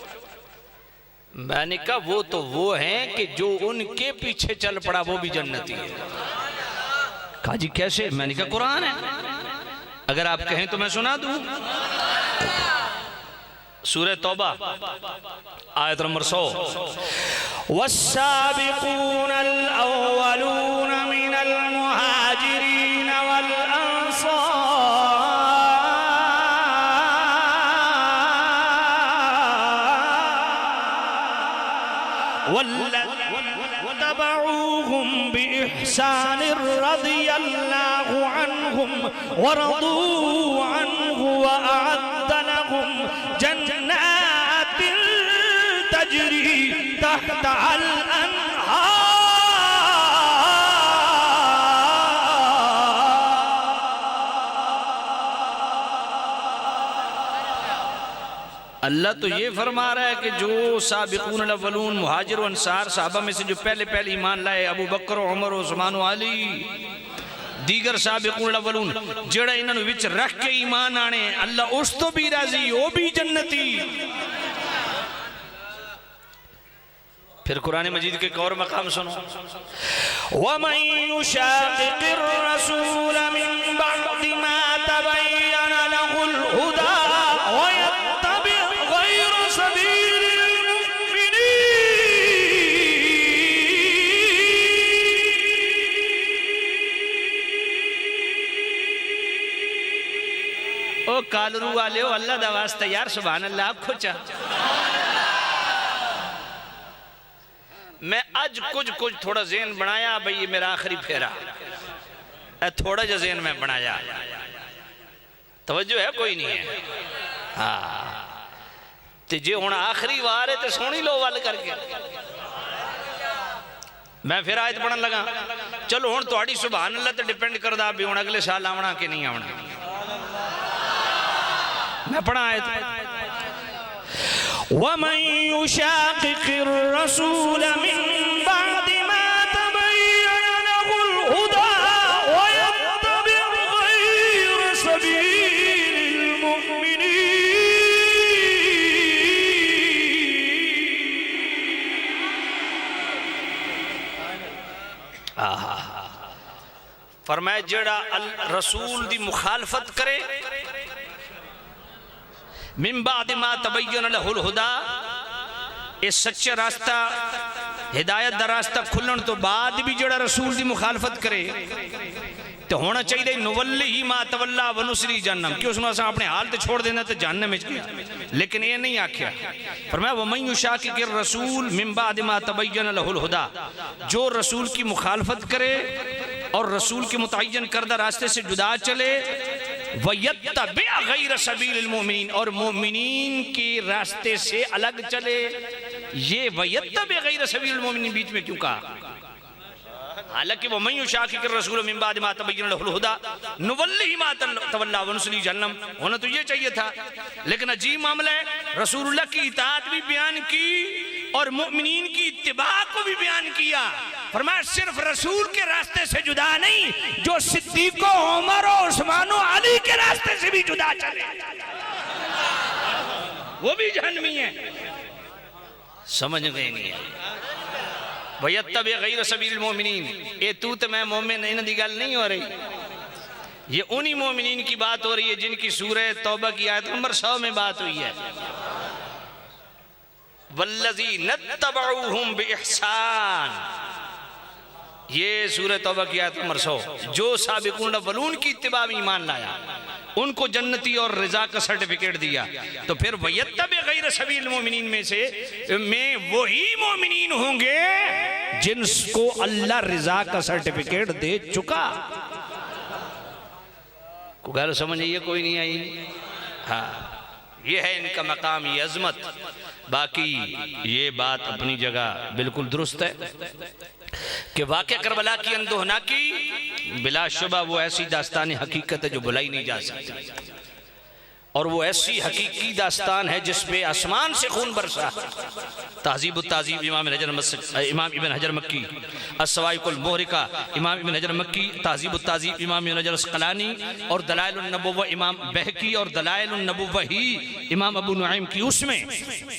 मैंने कहा वो तो वो हैं कि जो उनके पीछे चल पड़ा वो भी जन्नती है। कहा जी कैसे? मैंने कहा कुरान है, अगर आप कहें तो मैं सुना दूं। सूरह तौबा आयत नंबर 100, वस्साबिकूनल अव्वलून मिनल मुहाजिरीन वल अंसार वल्लज़ीना तबऊहुम बिइहसान रज़ियल्लाहु अन्हुम वरदू अन्हु वअअद्द लहुम जन्नातिन तजरी तहतहल अन्हार। अल्लाह तो ये फरमा रहा है कि जो साबिकून अव्वलून मुहाजिर और अंसार साहबा में से जो पहले पहले ईमान लाए, अबू बकर, उमर, उस्मान, अली, दीगर साबिकून अव्वलून जेड़ा इन्होंने विच रख के ईमान आने, अल्लाह उस तो भी राजी, वो भी जन्नती। फिर कुरान मजीद के एक और मकाम सुनो, वमन युशाक़िक़िर रसूल मिन बअदि मा तबय्यन लहुल हुदा वयत्तबि गैर सबीलिल मुमिनीन। ओ कालरू वाले हो, अल्लाह दा वास्ता यार, सुभान अल्लाह। आप खुद मैं आज कुछ थोड़ा ज़हन बनाया भाई, ये मेरा आखिरी फेरा थोड़ा जा ज़हन में बनाया, तवज्जो है कोई नहीं है। हाँ ते जे हुण आखिरी वार है तो सुनी लो वल करके। मैं फिर आयत पढ़न लगा, चलो हुण तुहाडी सुभान अल्लाह ते डिपेंड करदा भी हुण अगले साल आवना कि नहीं आवना। मैं पढ़ा आयत, वमन युशाक़िक़िर रसूल मिन बअदि मा तबय्यन लहुल हुदा वयत्तबि गैर सबीलिल मुमिनीन। फरमाया जेड़ा रसूल दी मुखालफत करे, मिन बअदि मा तबय्यन लहुल हुदा, ये सच्चा रास्ता हिदायत दा रास्ता खुलन तो बाद भी जेड़ा रसूल दी मुखालफत करे तो होना चाहिए नुवल्लिही मा तवल्ला व नुस्ली जहन्नम, कि उसमें असा अपने हाल ते छोड़ देना तो जहन्नम में गया। लेकिन ये नहीं आख्या, फरमाया वमन युशाक़िक़िर रसूल मिन बअदि मा तबय्यन लहुल हुदा, जो रसूल की मुखालफत करे और रसूल के मुतय्यन करदा रास्ते से जुदा चले, वयत्तबि गैर सबीलिल मुमिनीन, और मोमिनीन के रास्ते से अलग चले। ये वयत्तबि गैर सबीलिल मुमिनीन बीच में क्यों कहा? हालांकि वो वमन युशाक़िक़िर रसूल मिन बअदि मा तबय्यन लहुल हुदा नुवल्लिही मा तवल्ला व नुस्लिही जहन्नम, होना तो ये चाहिए था। लेकिन अजीब मामला है, रसूलुल्लाह की इताअत भी बयान की और मुमिनीन की इत्तिबा को भी बयान किया। फरमाया सिर्फ रसूल के रास्ते से जुदा नहीं, जो सिद्दीक़, उमर, उस्मान, अली के रास्ते से भी जुदा चले वो भी जहन्नमी है। समझ गए नहीं है? वयत्तबि गैर सबीलिल मुमिनीन, ये तू तो मैं मोमिन, इन दी गल नहीं हो रही। ये उन्हीं मोमिनीन की बात हो रही है जिनकी सूरह तौबा की आयत नंबर 100 में बात हुई है, वल्लज़ीना तबऊहुम बिइहसान। ये सूरह तौबा की आयत नंबर 100, जो साबिकून अव्वलून की इत्तिबा में ईमान लाया उनको जन्नती और रिजा का सर्टिफिकेट दिया। तो फिर वयत्तबि गैर सबीलिल मुमिनीन में से वही मोमिनीन होंगे जिनको अल्लाह रिजा का सर्टिफिकेट दे चुका। को गैर समझ ये कोई नहीं आई? हाँ, ये है इनका मकाम, ये अजमत। बाकी ये बात अपनी जगह बिल्कुल दुरुस्त है कि वाक़या करबला की अंदोहना की बिलाशुबा वो ऐसी दास्तान हकीकत है जो भुलाई नहीं जा सकती। और वो ऐसी हकीकी दास्तान है जिसपे आसमान से खून बरसा। तहजीब तहजीब इमाम इब्न हजर मक्की, अस्सवाइकुल मुहरिका इमाम इब्न हजर मक्की, तहजीब तहजीब इमाम इब्न हजर अस्क़लानी और दलाइलुन नबुव्वह इमाम बहकी और दलाइलुन नबुव्वह ही इमाम अबू नुईम की, उसमें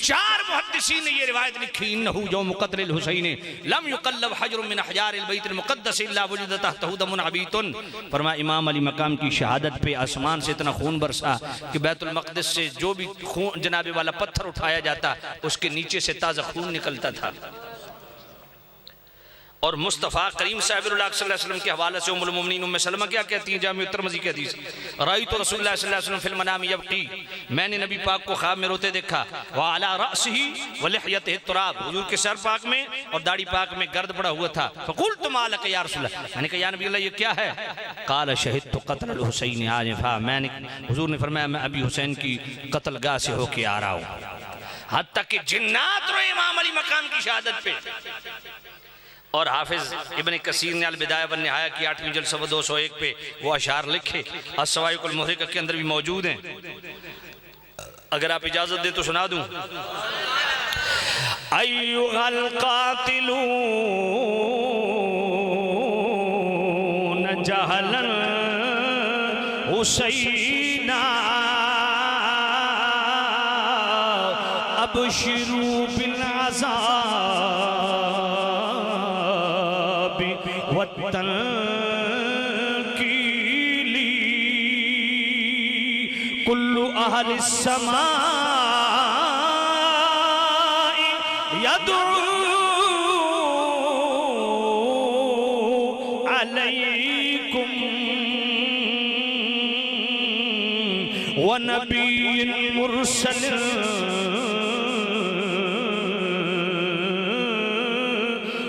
4 मुहद्दिसीन ने ये रिवायत लिखी, इन्नहु यौम क़त्लिल हुसैन लम युक़ल्लब हजरुन मिन अहजारिल बैतिल मुक़द्दस इल्ला वुजिद तहतहु दमुन अबीतुन। फरमाया इमाम अली मकाम की शहादत पे आसमान से इतना खून बरसा कि बैतुल मक़दिस से जो भी खून जनाबे वाला पत्थर उठाया जाता उसके नीचे से ताज़ा खून निकलता था। और मुस्तफ़ा करीम सल्लल्लाहु अलैहि वसल्लम के हवाले से उम्मुल मोमिनीन उम्मे सलमा क्या कहती हैं, जामिअ तिर्मिज़ी की हदीस, रायतु रसूलुल्लाह सल्लल्लाहु अलैहि वसल्लम फिल मनाम यबकी, मैंने नबी पाक को ख्वाब में रोते देखा, व अला रअसिही व लिहयतिही तुराब, हुजूर के सर पाक में और दाढ़ी पाक में गर्द पड़ा हुआ था। फ़क़ुल्तु मा लक या रसूलल्लाह, मैंने कहा या नबी अल्लाह ये क्या है? क़ाल शहिदतु क़त्ल हुसैन आनिफ़ा, मैंने, हुजूर ने फरमाया मैं अभी हुसैन की कत्लगाह से होके आ रहा हूँ। हत्ता कि जिन्नात रोए इमाम अली मकाम की शहादत पे। और हाफिज इब्न कसीर ने अल बिदाया वन निहाया की 8वीं जिल्द सफ़ा 201 पे वो अशार लिखे, अस्सवाइकुल मुहरिका के अंदर भी मौजूद हैं, अगर आप इजाजत दे तो सुना दूं। अय्युहल कातिलून जहलन हुसैना अबशिरू बिल अज़ाब वत्तनकीली कुल्लु अहलिस समाई यदू अलैकुम व नबिय्युन मुरसलिन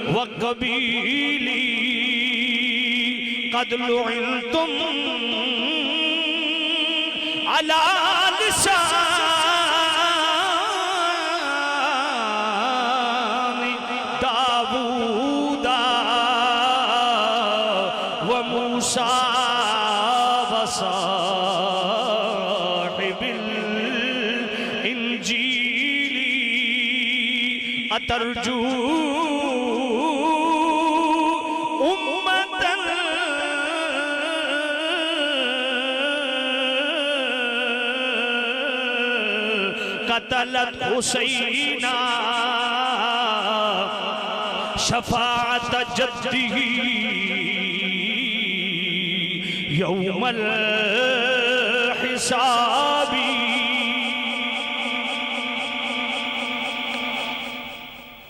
व कबीली क़द लुइनतुम अला लिसानी दाऊदा व मूसा व साहिबिल इंजीली अतरजू कतलत हुसैना शफाअत जद्दिही यौमल हिसाबी।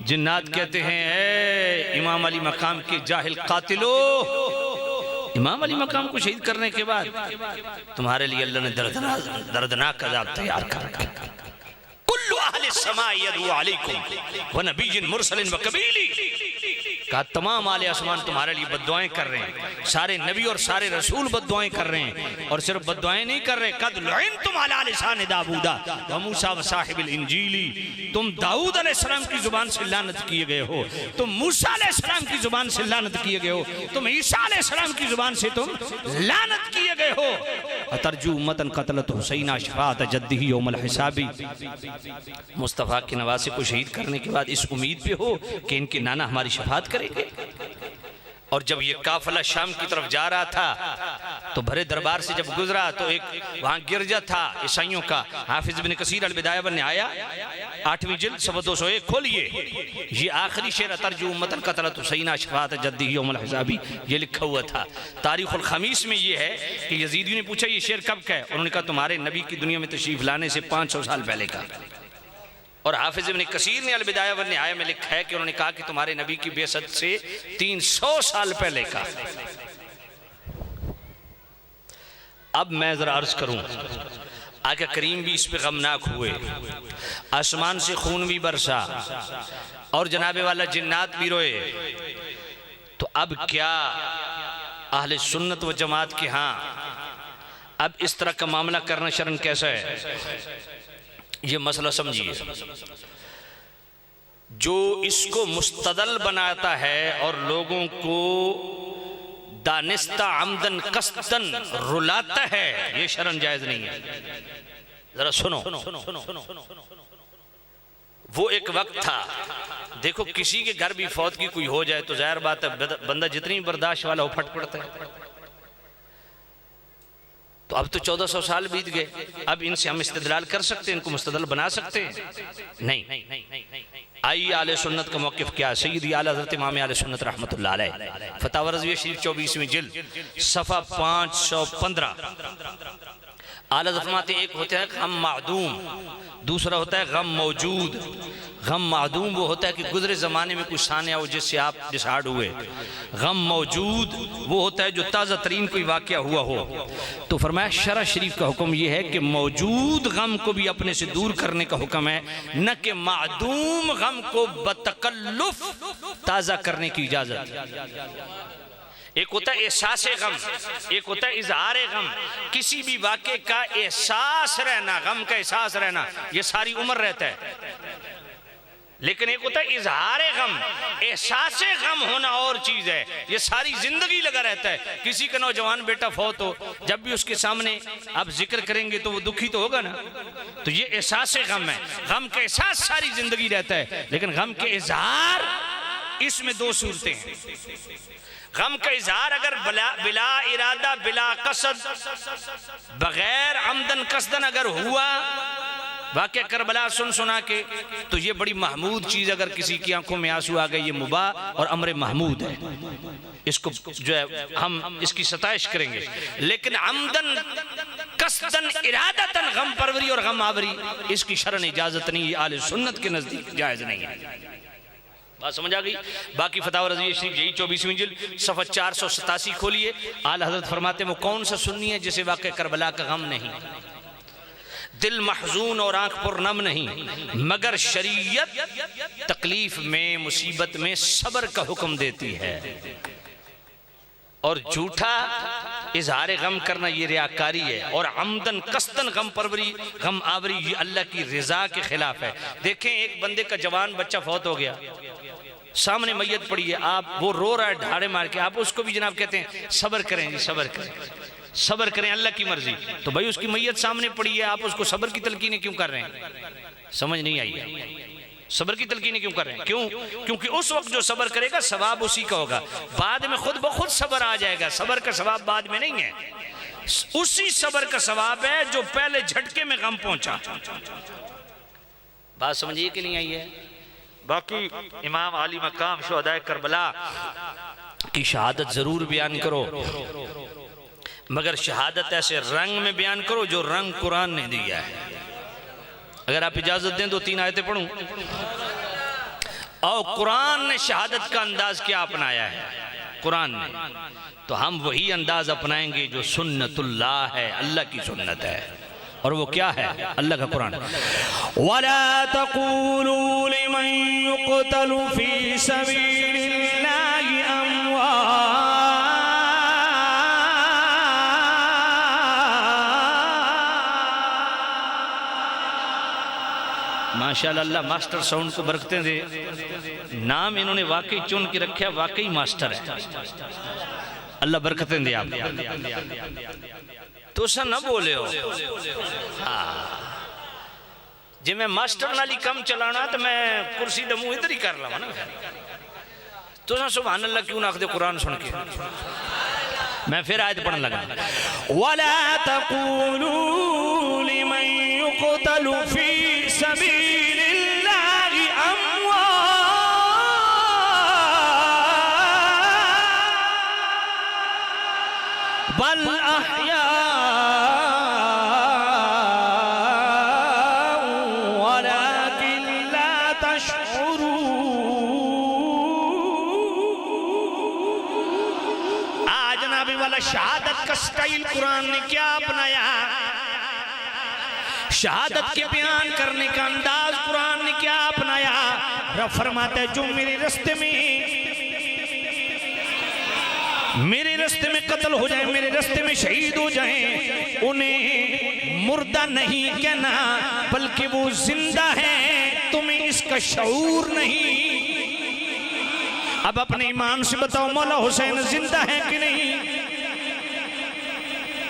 जिन्नात कहते हैं ऐ इमाम अली मकाम के जाहिल कातिलो, इमाम अली मकाम को शहीद करने के बाद तुम्हारे लिए अल्लाह ने दर्दनाक अज़ाब तैयार कर रखा। कुल्लु अहले समाई यदू अलैकुम व नबिय्युन मुरसलिन व कबीली, कहा तमाम आले आसमान तुम्हारे लिए बद्दुआएं कर रहे हैं, सारे नबी और सारे रसूल बद्दुआएं कर रहे हैं, और सिर्फ बद्दुआएं नहीं कर रहे, कद लुइनतुम अला लिसान दाऊदा व मूसा व साहिबिल इंजीली, तुम दाऊद अलैहिस्सलाम की जुबान से लानत किए गए हो, तुम मूसा अलैहिस्सलाम की जुबान से लानत किए गए हो, तुम ईसा अलैहिस्सलाम की जुबान से तुम लानत किए गए हो। अतरजू उम्मतन क़तलत हुसैना शफाअत जद्दिही यौमल हिसाबी, मुस्तफ़ा के नवासे को शहीद करने के बाद इस उम्मीद पे हो कि इनके नाना हमारी शफाअत करेंगे। और जब ये काफिला शाम की तरफ जा रहा था तो भरे दरबार से जब गुजरा तो एक वहां गिरजा था ईसाइयों का, हाफिज इब्न कसीर अल बिदाया वन निहाया 8वीं जिल्द सफ़ा 201 खोलिए, ये आखिरी शेर अतरजू उम्मतन क़तलत हुसैना शफाअत जद्दिही यौमल हिसाबी ये लिखा हुआ था। तारीख़ुल ख़मीस में ये है कि यजीदियों ने पूछा ये शेर कब का है, उन्होंने कहा तुम्हारे नबी की दुनिया में तशरीफ लाने से 500 साल पहले का। और हाफिज इब्न कसीर ने अल बिदाया वन निहाया में लिखा है कि उन्होंने कहा कि तुम्हारे नबी की बेअसत से 300 साल पहले का। अब मैं जरा अर्ज करूं, आका करीम भी इस पे गमनाक हुए, आसमान से खून भी बरसा और जनाबे वाला जिन्नात भी रोए, तो अब क्या अहले सुन्नत व जमात के यहाँ अब इस तरह का मामला करना शर्म कैसा है? ये मसला समझिए। जो इसको मुस्तदल बनाता है और लोगों को दानिस्ता आमदन कस्तन रुलाता है, ये शर्म जायज नहीं है। जरा सुनो, वो एक वक्त था, देखो किसी के घर भी फौत की कोई हो जाए तो जाहिर बात है बंदा जितनी बर्दाश्त वाला हो फट पड़ता है। तो अब तो 1400 साल बीत गए, अब इनसे हम इस्तेदलाल कर सकते हैं, इनको मुस्तदल बना सकते हैं? नहीं। आइए आले सुन्नत का मौक़िफ़ क्या है। सय्यदी आला हज़रत इमाम आले सुन्नत रहमतुल्लाह अलैह फतावा रज़विया शरीफ 24वीं जिल्द सफ़ा 515 आला फरमाते एक होता है गम मादूम, दूसरा होता है गम मौजूद। गम मादूम वो होता है कि गुजरे ज़माने में कुछ सानिया हो जिससे आप डिसहार्ड हुए। गम मौजूद वो होता है जो ताज़ा तरीन कोई वाक़या हुआ हो। तो फरमाया शरअ शरीफ का हुक्म ये है कि मौजूद गम को भी अपने से दूर करने का हुक्म है, न कि मादूम गम को बतकल्लुफ़ ताज़ा करने की इजाज़त। एक होता है एहसास गम, एक होता है इजहार गम। किसी भी वाक़े का एहसास रहना, गम का एहसास रहना, ये सारी उम्र रहता है। लेकिन एक होता है इजहार गम, एहसास गम होना और चीज़ है, ये सारी जिंदगी लगा रहता है। किसी का नौजवान बेटा फौत हो, जब भी उसके सामने आप जिक्र करेंगे तो वो दुखी तो होगा ना। तो ये एहसास गम है, गम का एहसास सारी जिंदगी रहता है। लेकिन गम के इजहार, इसमें दो सूरतें हैं। गम का इजहार अगर बिला इरादा बिला कसद, बगैर अमदन कसदन अगर हुआ, वाक़या करबला सुन सुना के, तो ये बड़ी महमूद चीज़। अगर किसी की आंखों में आंसू आ गए, ये मुबाह और अमर महमूद है, इसको जो है हम इसकी सताइश करेंगे। लेकिन अमदन कसदन इरादतन गम परवरी और गम आवरी, इसकी शरअन इजाज़त नहीं, आले सुन्नत के नज़दीक जायज़ नहीं है। बात समझ आ गई। बाकी फतावा रज़विया शरीफ यही 24वीं जिल्द सफ़ा 487 खोलिए। आला हज़रत फरमाते हैं वो कौन सा सुन्नी है जिसे वाक़या करबला का गम नहीं, दिल महजून और आंख पुरनम नहीं, मगर शरीयत तकलीफ में मुसीबत में सब्र का हुक्म देती है। और झूठा इजहार गम करना ये रियाकारी है, और अमदन कस्तन गम परवरी गम आवरी ये अल्लाह की रज़ा के खिलाफ है। देखें एक बंदे का जवान बच्चा फौत हो गया, सामने मैयत पड़ी है, आप वो रो रहा है ढाड़े मार के, आप उसको भी जनाब कहते हैं सब्र करें जी, सब्र करें, सब्र करें, अल्लाह की मर्जी। तो भाई उसकी मैयत सामने पड़ी है, आप उसको सब्र की तलकीनें क्यों कर रहे हैं? समझ नहीं आई है। सब्र की तलकीनें क्यों कर रहे हैं? क्यों? क्योंकि उस वक्त जो सब्र करेगा सवाब उसी का होगा, बाद में खुद ब खुद सब्र आ जाएगा। सब्र का सवाब बाद में नहीं है, उसी सब्र का सवाब है जो पहले झटके में गम पहुंचा। बात समझिए कि नहीं आई है? बाकी इमाम आली मकाम शुहदाए करबला की शहादत जरूर बयान करो, मगर शहादत ऐसे रंग में बयान करो जो रंग कुरान ने दिया है। अगर आप इजाजत दें तो 3 आयतें पढ़ूं। और कुरान ने शहादत का अंदाज क्या अपनाया है? कुरान ने, तो हम वही अंदाज अपनाएंगे जो सुन्नतुल्लाह है, अल्लाह की सुन्नत है। और वो क्या है? अल्लाह का कुरान। वला तक़ूलू लिमन युक़तलु फी सबीलिल्लाहि अम्वात, माशाअल्लाह, अल्लाह मास्टर साउंड को बरकतें दे। नाम इन्होंने वाकई चुन के रखा, वाकई मास्टर है, अल्लाह बरकतें दे आप। तो सा न बोले हो हाँ, जे मैं मास्टर नाली कम चलाना तो मैं कुर्सी दा मुंह इधर ही कर लवा ना। तो सा सुभान अल्लाह क्यों ना आखदे कुरान सुन के? मैं फिर आयत पढ़ने लगा। वला तक़ूलू लिमन युक़तलु फी सबीलिल्लाहि अम्वात बल अहया वलाकिन ला तशऊरून। आज नबी वाला शहादत का स्टाइल कुरान ने क्या अपनाया? शहादत के बयान करने का अंदाज कुरान ने क्या अपनाया? रब फरमाता है जो मेरे रास्ते में कत्ल हो जाए, मेरे रास्ते में शहीद हो जाए, उन्हें मुर्दा नहीं कहना बल्कि वो जिंदा है। तुम्हें इसका शऊर नहीं। अब अपने ईमान से बताओ मौला हुसैन जिंदा है कि नहीं?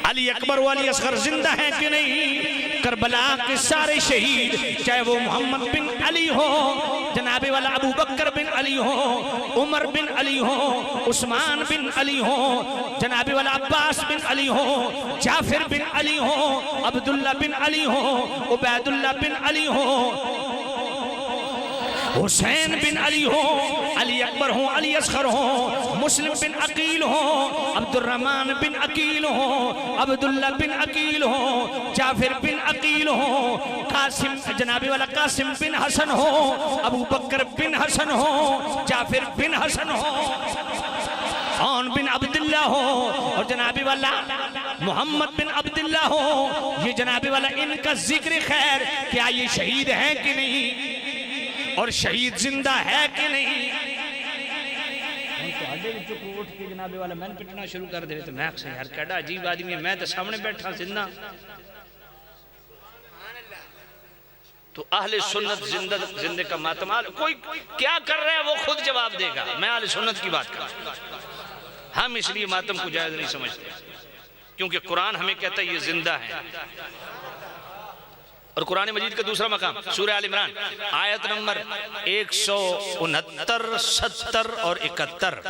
अली अकबर वाली असगर जिंदा है कि नहीं? करबला के सारे शहीद, चाहे वो मोहम्मद बिन अली हो, जनाबे वाला अबू बकर बिन अली हो, उमर बिन अली हो, उस्मान बिन अली हो, जनाबे वाला अब्बास बिन अली हो, जाफिर बिन अली हो, अब्दुल्ला बिन अली हो, उबैदुल्ला बिन अली हो, हुसैन बिन अली हो, अली अकबर हो, अली असगर हो, मुस्लिम बिन अकील हो, अब्दुर्रहमान बिन अकील हो, अब्दुल्ला बिन अकील हो, जाफिर बिन अकील हो, कासिम जनाबे वाला कासिम बिन हसन हो, अबू बकर बिन हसन हो, जाफिर बिन हसन हो, औन बिन अब्दुल्ला हो, और जनाबे वाला मोहम्मद बिन अब्दुल्ला हो। ये जनाबे वाला इनका जिक्र खैर, क्या ये शहीद है कि नहीं और शहीद जिंदा है कि नहीं? उठ के जनाबे वाला मैंने पिटना शुरू कर दे तो मैं यार कैडा अजीब आदमी है, मैं तो सामने बैठा जिंदा। तो अहले सुन्नत जिंदे का मातमाल कोई क्या कर रहा है वो खुद जवाब देगा। मैं अहले सुन्नत की बात कर, हम इसलिए मातम को जायज नहीं समझते क्योंकि कुरान हमें कहता है ये जिंदा है। और कुरान मजीद का दूसरा मकाम सूरह आल इमरान आयत नंबर 169, 70 और 71,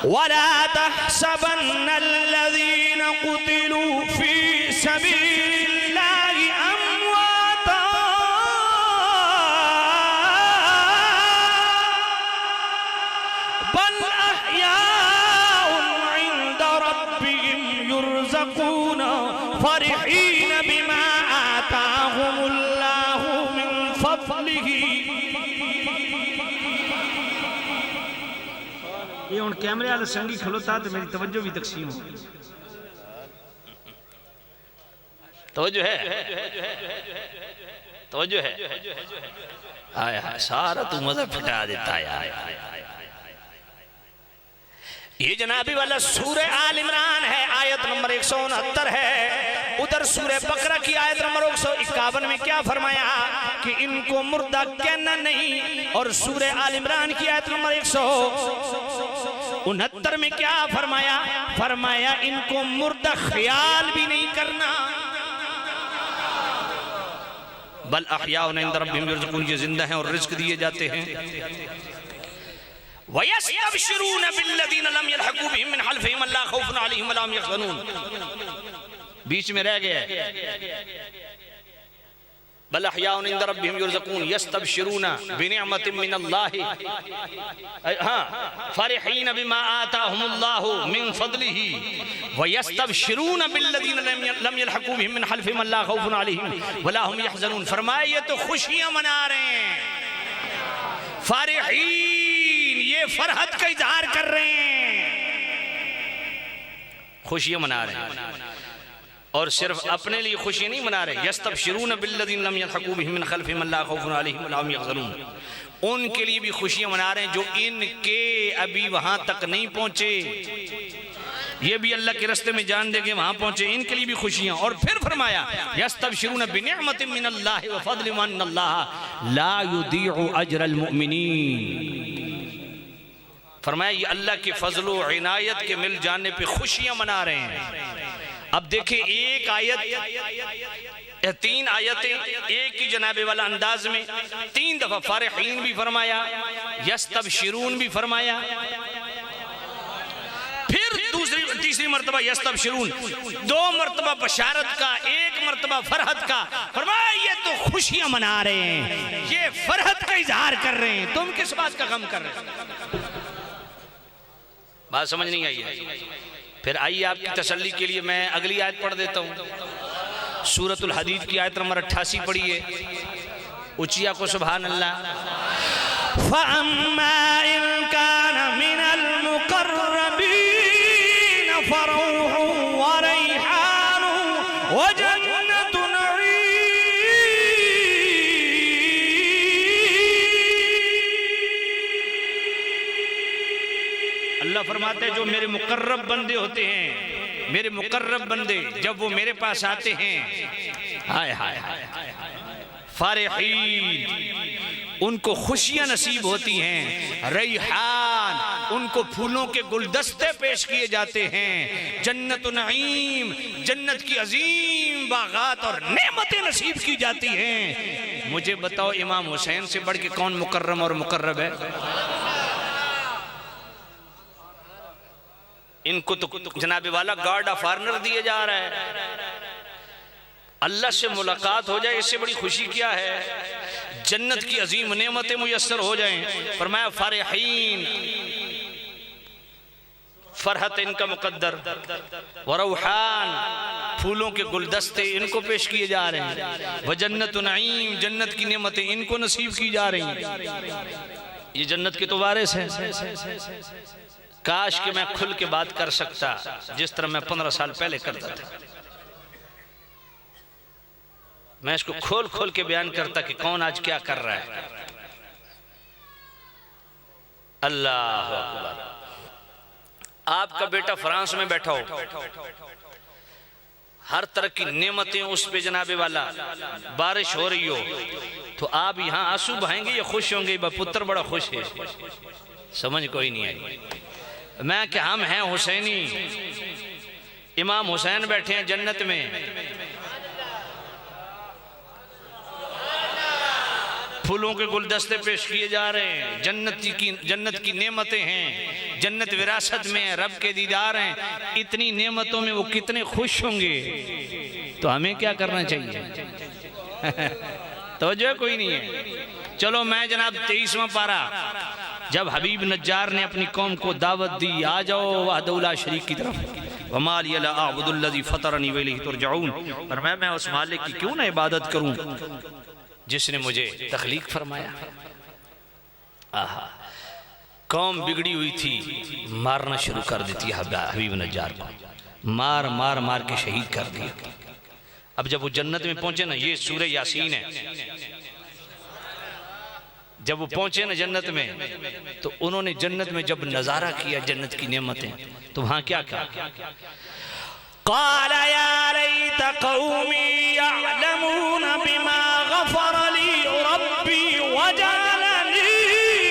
वला तहसबन्नल्लज़ीना क़ुतिलू फ़ी सबीलिल्लाहि अम्वाता बल अहयाउन इंद रब्बिहिम युरज़क़ून फ़रिहीन बिमा आताहुमुल्लाहु मिन फ़ज़लिही। ये उन कैमरे वाले संगी खलोता तो मेरी तवज्जो भी तकसीम हो गई। तवज्जो है, तवज्जो है। हाय हाय सारा तू मजा फटा देता है। ये जनाबी वाला सूरह आल इमरान है, आयत नंबर 169 है। उधर सूरह बकरा की आयत नंबर 151 में क्या फरमाया कि इनको मुर्दा कहना नहीं, और सूरह आल इमरान की आयत नंबर 169 में क्या फरमाया? फरमाया इनको मुर्दा ख्याल भी नहीं करना। बल अहयाउन इंद रब्बिहिम युरज़क़ून, ये जिंदा हैं और रिज़्क़ दिए जाते हैं। वयस्तबशिरून बिल्लज़ीना लम यल्हक़ू बिहिम मिन खल्फ़िहिम अल्ला खौफ़ुन अलैहिम वला हुम यहज़नून। बीच में रह गया बल अहयाउन इंद रब्बिहिम युरज़क़ून यस्तबशिरून बिनिअमतिन मिनल्लाहि हां फरिहीन बिमा आताहुमुल्लाहु मिन फ़ज़लिही वयस्तबशिरून बिल्लज़ीना लम यल्हक़ू बिहिम मिन खल्फ़िहिम अल्ला खौफ़ुन अलैहिम वला हुम यहज़नून। फरमाया ये तो खुशियां मना रहे हैं, फरिहीन ये फरहत का इजहार कर रहे हैं, खुशियां मना रहे हैं। और सिर्फ अपने लिए खुशी नहीं मना रहे, यस्तबशिरून बिल्लज़ीना लम यल्हक़ू बिहिम मिन खल्फ़िहिम अल्ला खौफ़ुन अलैहिम वला हुम यहज़नून। उनके लिए भी खुशियां मना रहे हैं जो इनके अभी वहां तक नहीं पहुंचे, ये भी अल्लाह के रास्ते में जान देंगे वहां पहुंचे, इनके लिए भी खुशियां। और फिर फरमाया यस्तबशिरून बिनिअमतिन मिनल्लाहि व फ़ज़लिन व अन्नल्लाह ला युदीउ अजरल मुमिनीन। फरमाया ये अल्लाह के फजल व इनायत के मिल जाने पे खुशियां मना रहे हैं। अब देखें एक आयत, 3 आयतें एक ही जनाबे वाला अंदाज में 3 दफा फरिहीन भी फरमाया, यस्तबशिरून भी फरमाया, फिर तीसरी मर्तबा यस्तबशिरून, 2 मर्तबा बशारत का, 1 मर्तबा फरहत का। फरमाया ये तो खुशियां मना रहे हैं, ये फरहत का इजहार कर रहे हैं, तुम किस बात का गम कर रहे हो? बात समझ नहीं आई है? फिर आइए आपकी तसल्ली के लिए मैं अगली आयत पढ़ देता हूँ। सूरतुल हदीद की आयत नंबर 88 पढ़िए, उचिया को सुभान अल्लाह। फअम्मा इन कान मिनल मुक़र्रबीन फरौहु व रैहानु व जन्नतु नईम। अल्लाह फरमाते हैं जो मेरे मुकर्रब बंदे होते हैं, मेरे मुकर्रब बंदे जब वो मेरे पास आते हैं, हाय हाय हाय फरिहीन उनको खुशियां नसीब होती हैं। रैहान उनको फूलों के गुलदस्ते पेश किए जाते हैं, जन्नत नईम, जन्नत की अजीम बागात और नेमतें नसीब की जाती हैं। मुझे बताओ इमाम हुसैन से बढ़ के कौन मुकर्रम और मुकर्रब है? इनको तो जनाबे वाला गार्ड ऑफ ऑनर दिए जा रहा है। अल्लाह से मुलाकात हो जाए इससे बड़ी खुशी क्या है? जन्नत की अजीम नेमतें मुयस्सर हो जाएं। फरमाया फरहीन, फरहत इनका मुकद्दर, वरौहान, फूलों के गुलदस्ते इनको पेश किए जा रहे हैं। व जन्नत नईम, जन्नत की नेमतें इनको नसीब की जा रही हैं। ये जन्नत के तो वारिस हैं। काश कि मैं खुल के बात कर सकता जिस तरह मैं 15 साल पहले करता था। मैं इसको खोल खोल के बयान करता कि कौन आज क्या कर रहा है। अल्लाह अकबर। आपका बेटा फ्रांस में बैठा हो, हर तरह की नेमतें उस पे जनाबे वाला, बारिश हो रही हो, तो आप यहाँ आंसू बहाएंगे या खुश होंगे? पुत्र बड़ा खुश है। समझ कोई नहीं आई। मैं क्या हम हैं हुसैनी, इमाम हुसैन बैठे हैं जन्नत में, फूलों के गुलदस्ते पेश किए जा रहे हैं, जन्नत की नेमतें हैं, जन्नत विरासत में है, रब के दीदार हैं। इतनी नेमतों में वो कितने खुश होंगे। तो हमें क्या करना चाहिए? तवज्जो कोई नहीं है। चलो मैं जनाब 23वां पारा, जब हबीब नज्जार ने अपनी कौम को दावत दी, आ जाओ वहदहुल्ला शरीक की तरफ, वमा लिया ला अअबुदुल्लज़ी फ़तरनी व इलैहि तुरजऊन, और मैं उस मालिक की क्यों ना इबादत करूं जिसने मुझे तख्लीक फरमाया। आहा, कौम बिगड़ी हुई थी, मारना शुरू कर देती है हबीब नज्जार को, मार मार मार के शहीद कर दिया। अब जब वो जन्नत में पहुंचे ना, ये सूरह यासीन है, जब वो पहुंचे ना जन्नत में, तो उन्होंने जन्नत में जब नजारा किया जन्नत की नेमतें, तो वहां क्या कहा? क़ाल या लैत क़ौमी यअलमून बिमा गफ़र ली रब्बी वजअलनी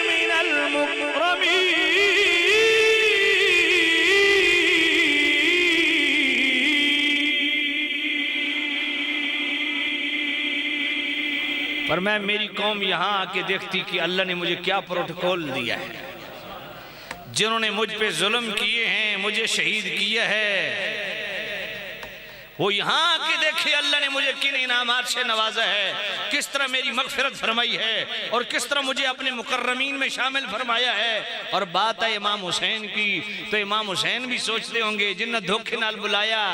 मिनल मुकरमीन। पर मैं मेरी कौम यहाँ आके देखती कि अल्लाह ने मुझे क्या प्रोटोकॉल दिया है। जिन्होंने मुझ पे जुल्म किए हैं, मुझे शहीद किया है, वो यहाँ आके देखे अल्लाह ने मुझे किन इनामात से नवाजा है, किस तरह मेरी मगफिरत फरमाई है और किस तरह मुझे अपने मुकर्रमीन में शामिल फरमाया है। और बात है इमाम हुसैन की, तो इमाम हुसैन भी सोचते होंगे जिन्हें धोखे नाल बुलाया,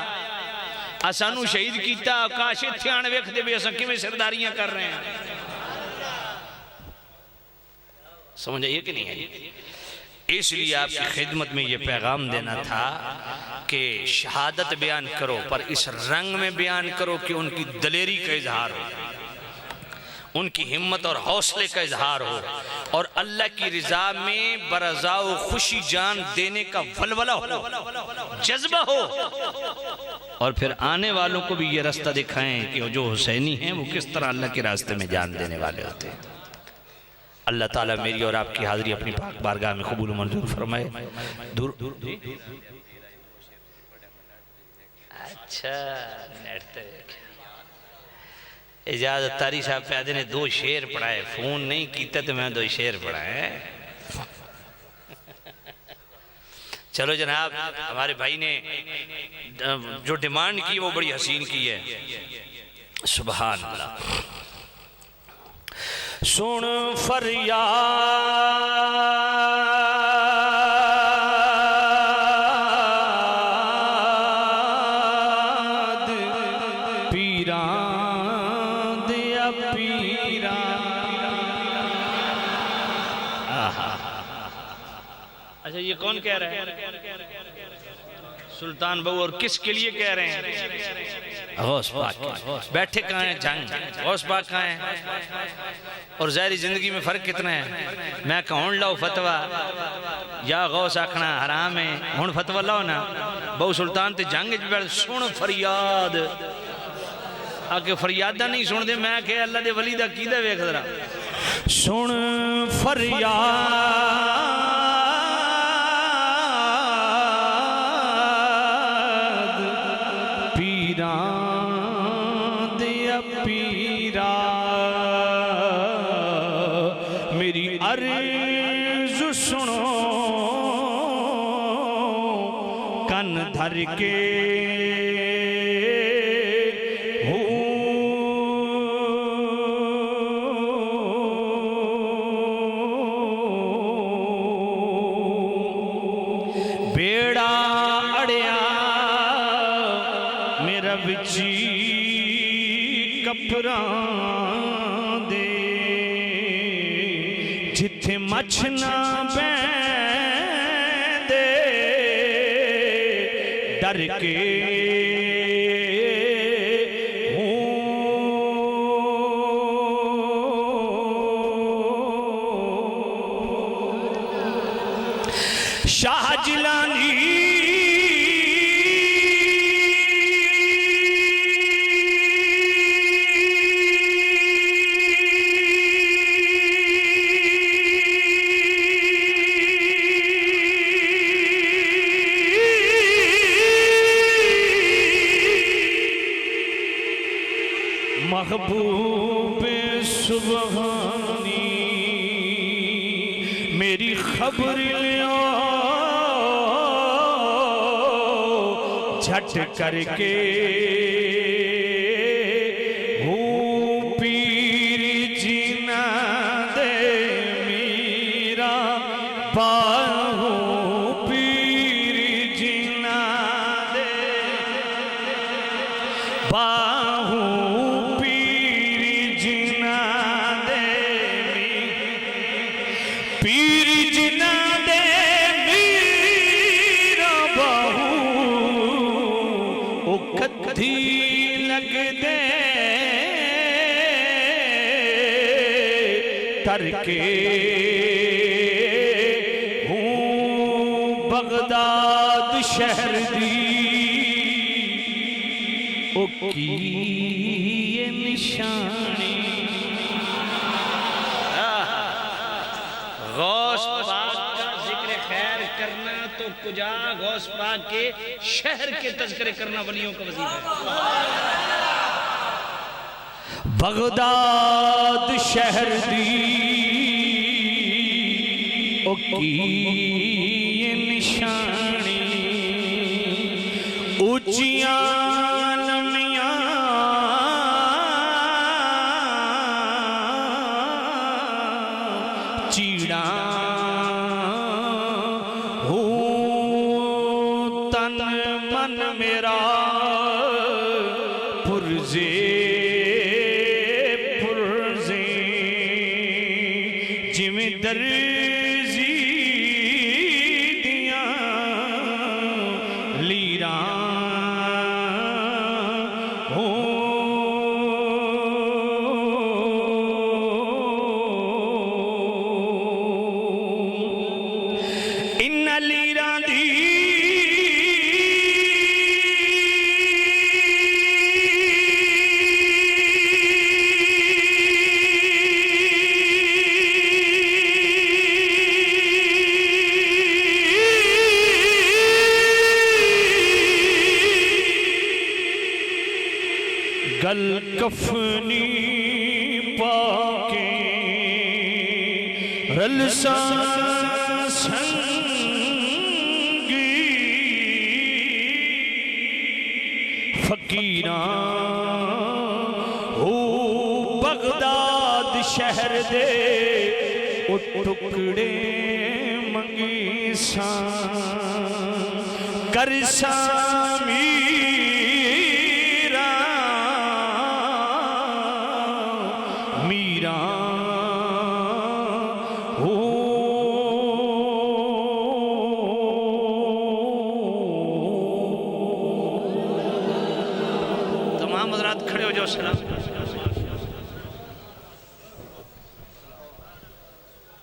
असानू शहीद किया, काश इत्थे आण वेखदे भी असां किवें सरदारियां कर रहे हैं। समझ आइए कि नहीं है? इसलिए आपकी खिदमत में ये पैगाम देना था कि शहादत बयान करो, पर इस रंग में बयान करो कि उनकी दलेरी का इजहार हो, उनकी हिम्मत और हौसले का इजहार हो, और अल्लाह की रिजा में बरज़ाओ खुशी जान देने का वलवला हो, जज्बा हो, और फिर आने वालों को भी ये रास्ता दिखाएं कि जो हुसैनी हैं वो किस तरह अल्लाह के रास्ते में जान देने वाले होते हैं। अल्लाह ताला मेरी और आपकी हाज़िरी अपनी पाक बारगाह में कबूल मंजूर फरमाए। अच्छा, इजाजत तारी साहब पैदे ने 2 शेर पढ़ाए, फोन नहीं किया तो मैं 2 शेर पढ़ाए। चलो जनाब, हमारे भाई ने जो डिमांड की वो बड़ी हसीन की है। सुभान अल्लाह। सुन फरियाद पीरा दिया पीरा। अच्छा, ये कौन कह रहा है? सुल्तान बहू। और किसके लिए कह रहे हैं? गौस पाक। बैठे कहाँ हैं? जंग। गौस पाक कहाँ हैं? और ज़ाहिरी जिंदगी में फ़र्क कितना है? मैं कहूँ लाओ फतवा या गौस आखना हराम है, हूँ फतवा लाओ ना। बहू सुल्तान ते जंग बैठ सुन फरियाद आके फरियादा नहीं सुन दे। मैं कह अल्लाह दे वली दा कीदा वेख जरा। सुन फरियाद अर्ज सुनो कन धर के बेड़ा अड़िया मेरा विची कपरा दे जिथे मछ ना बैदे डर के शाह जिलानी महबूब सुबहानी मेरी खबर लियो झट करके हूँ पीर जीना दे मीरा बाहू पीर जीना दे बाहू पीर जिना दे मीरा बाहू ओ कद्दी लग दे तरके हूँ बगदाद शहर दी ओ की ये निशानी गौस पाक का जिक्र खैर करना तो कुजा गौस पाक के शहर के तज़किरे करना वलियों का वजीफा है। बगदाद शहर दी ओ की ये निशानी ऊंचियां लम्बियां चीड़ा हो तन मन मेरा पुरजे पुरजे जिमें दर्जी दिया लीरा हो इन लीरा दी गल कफनी पाके रलसा संगी फकीरा हो बगदाद शहर दे ओ टुकड़े मंगी सा कर सामी मीरा हो तमाम हज़रात खड़े हो जाओ सलाम।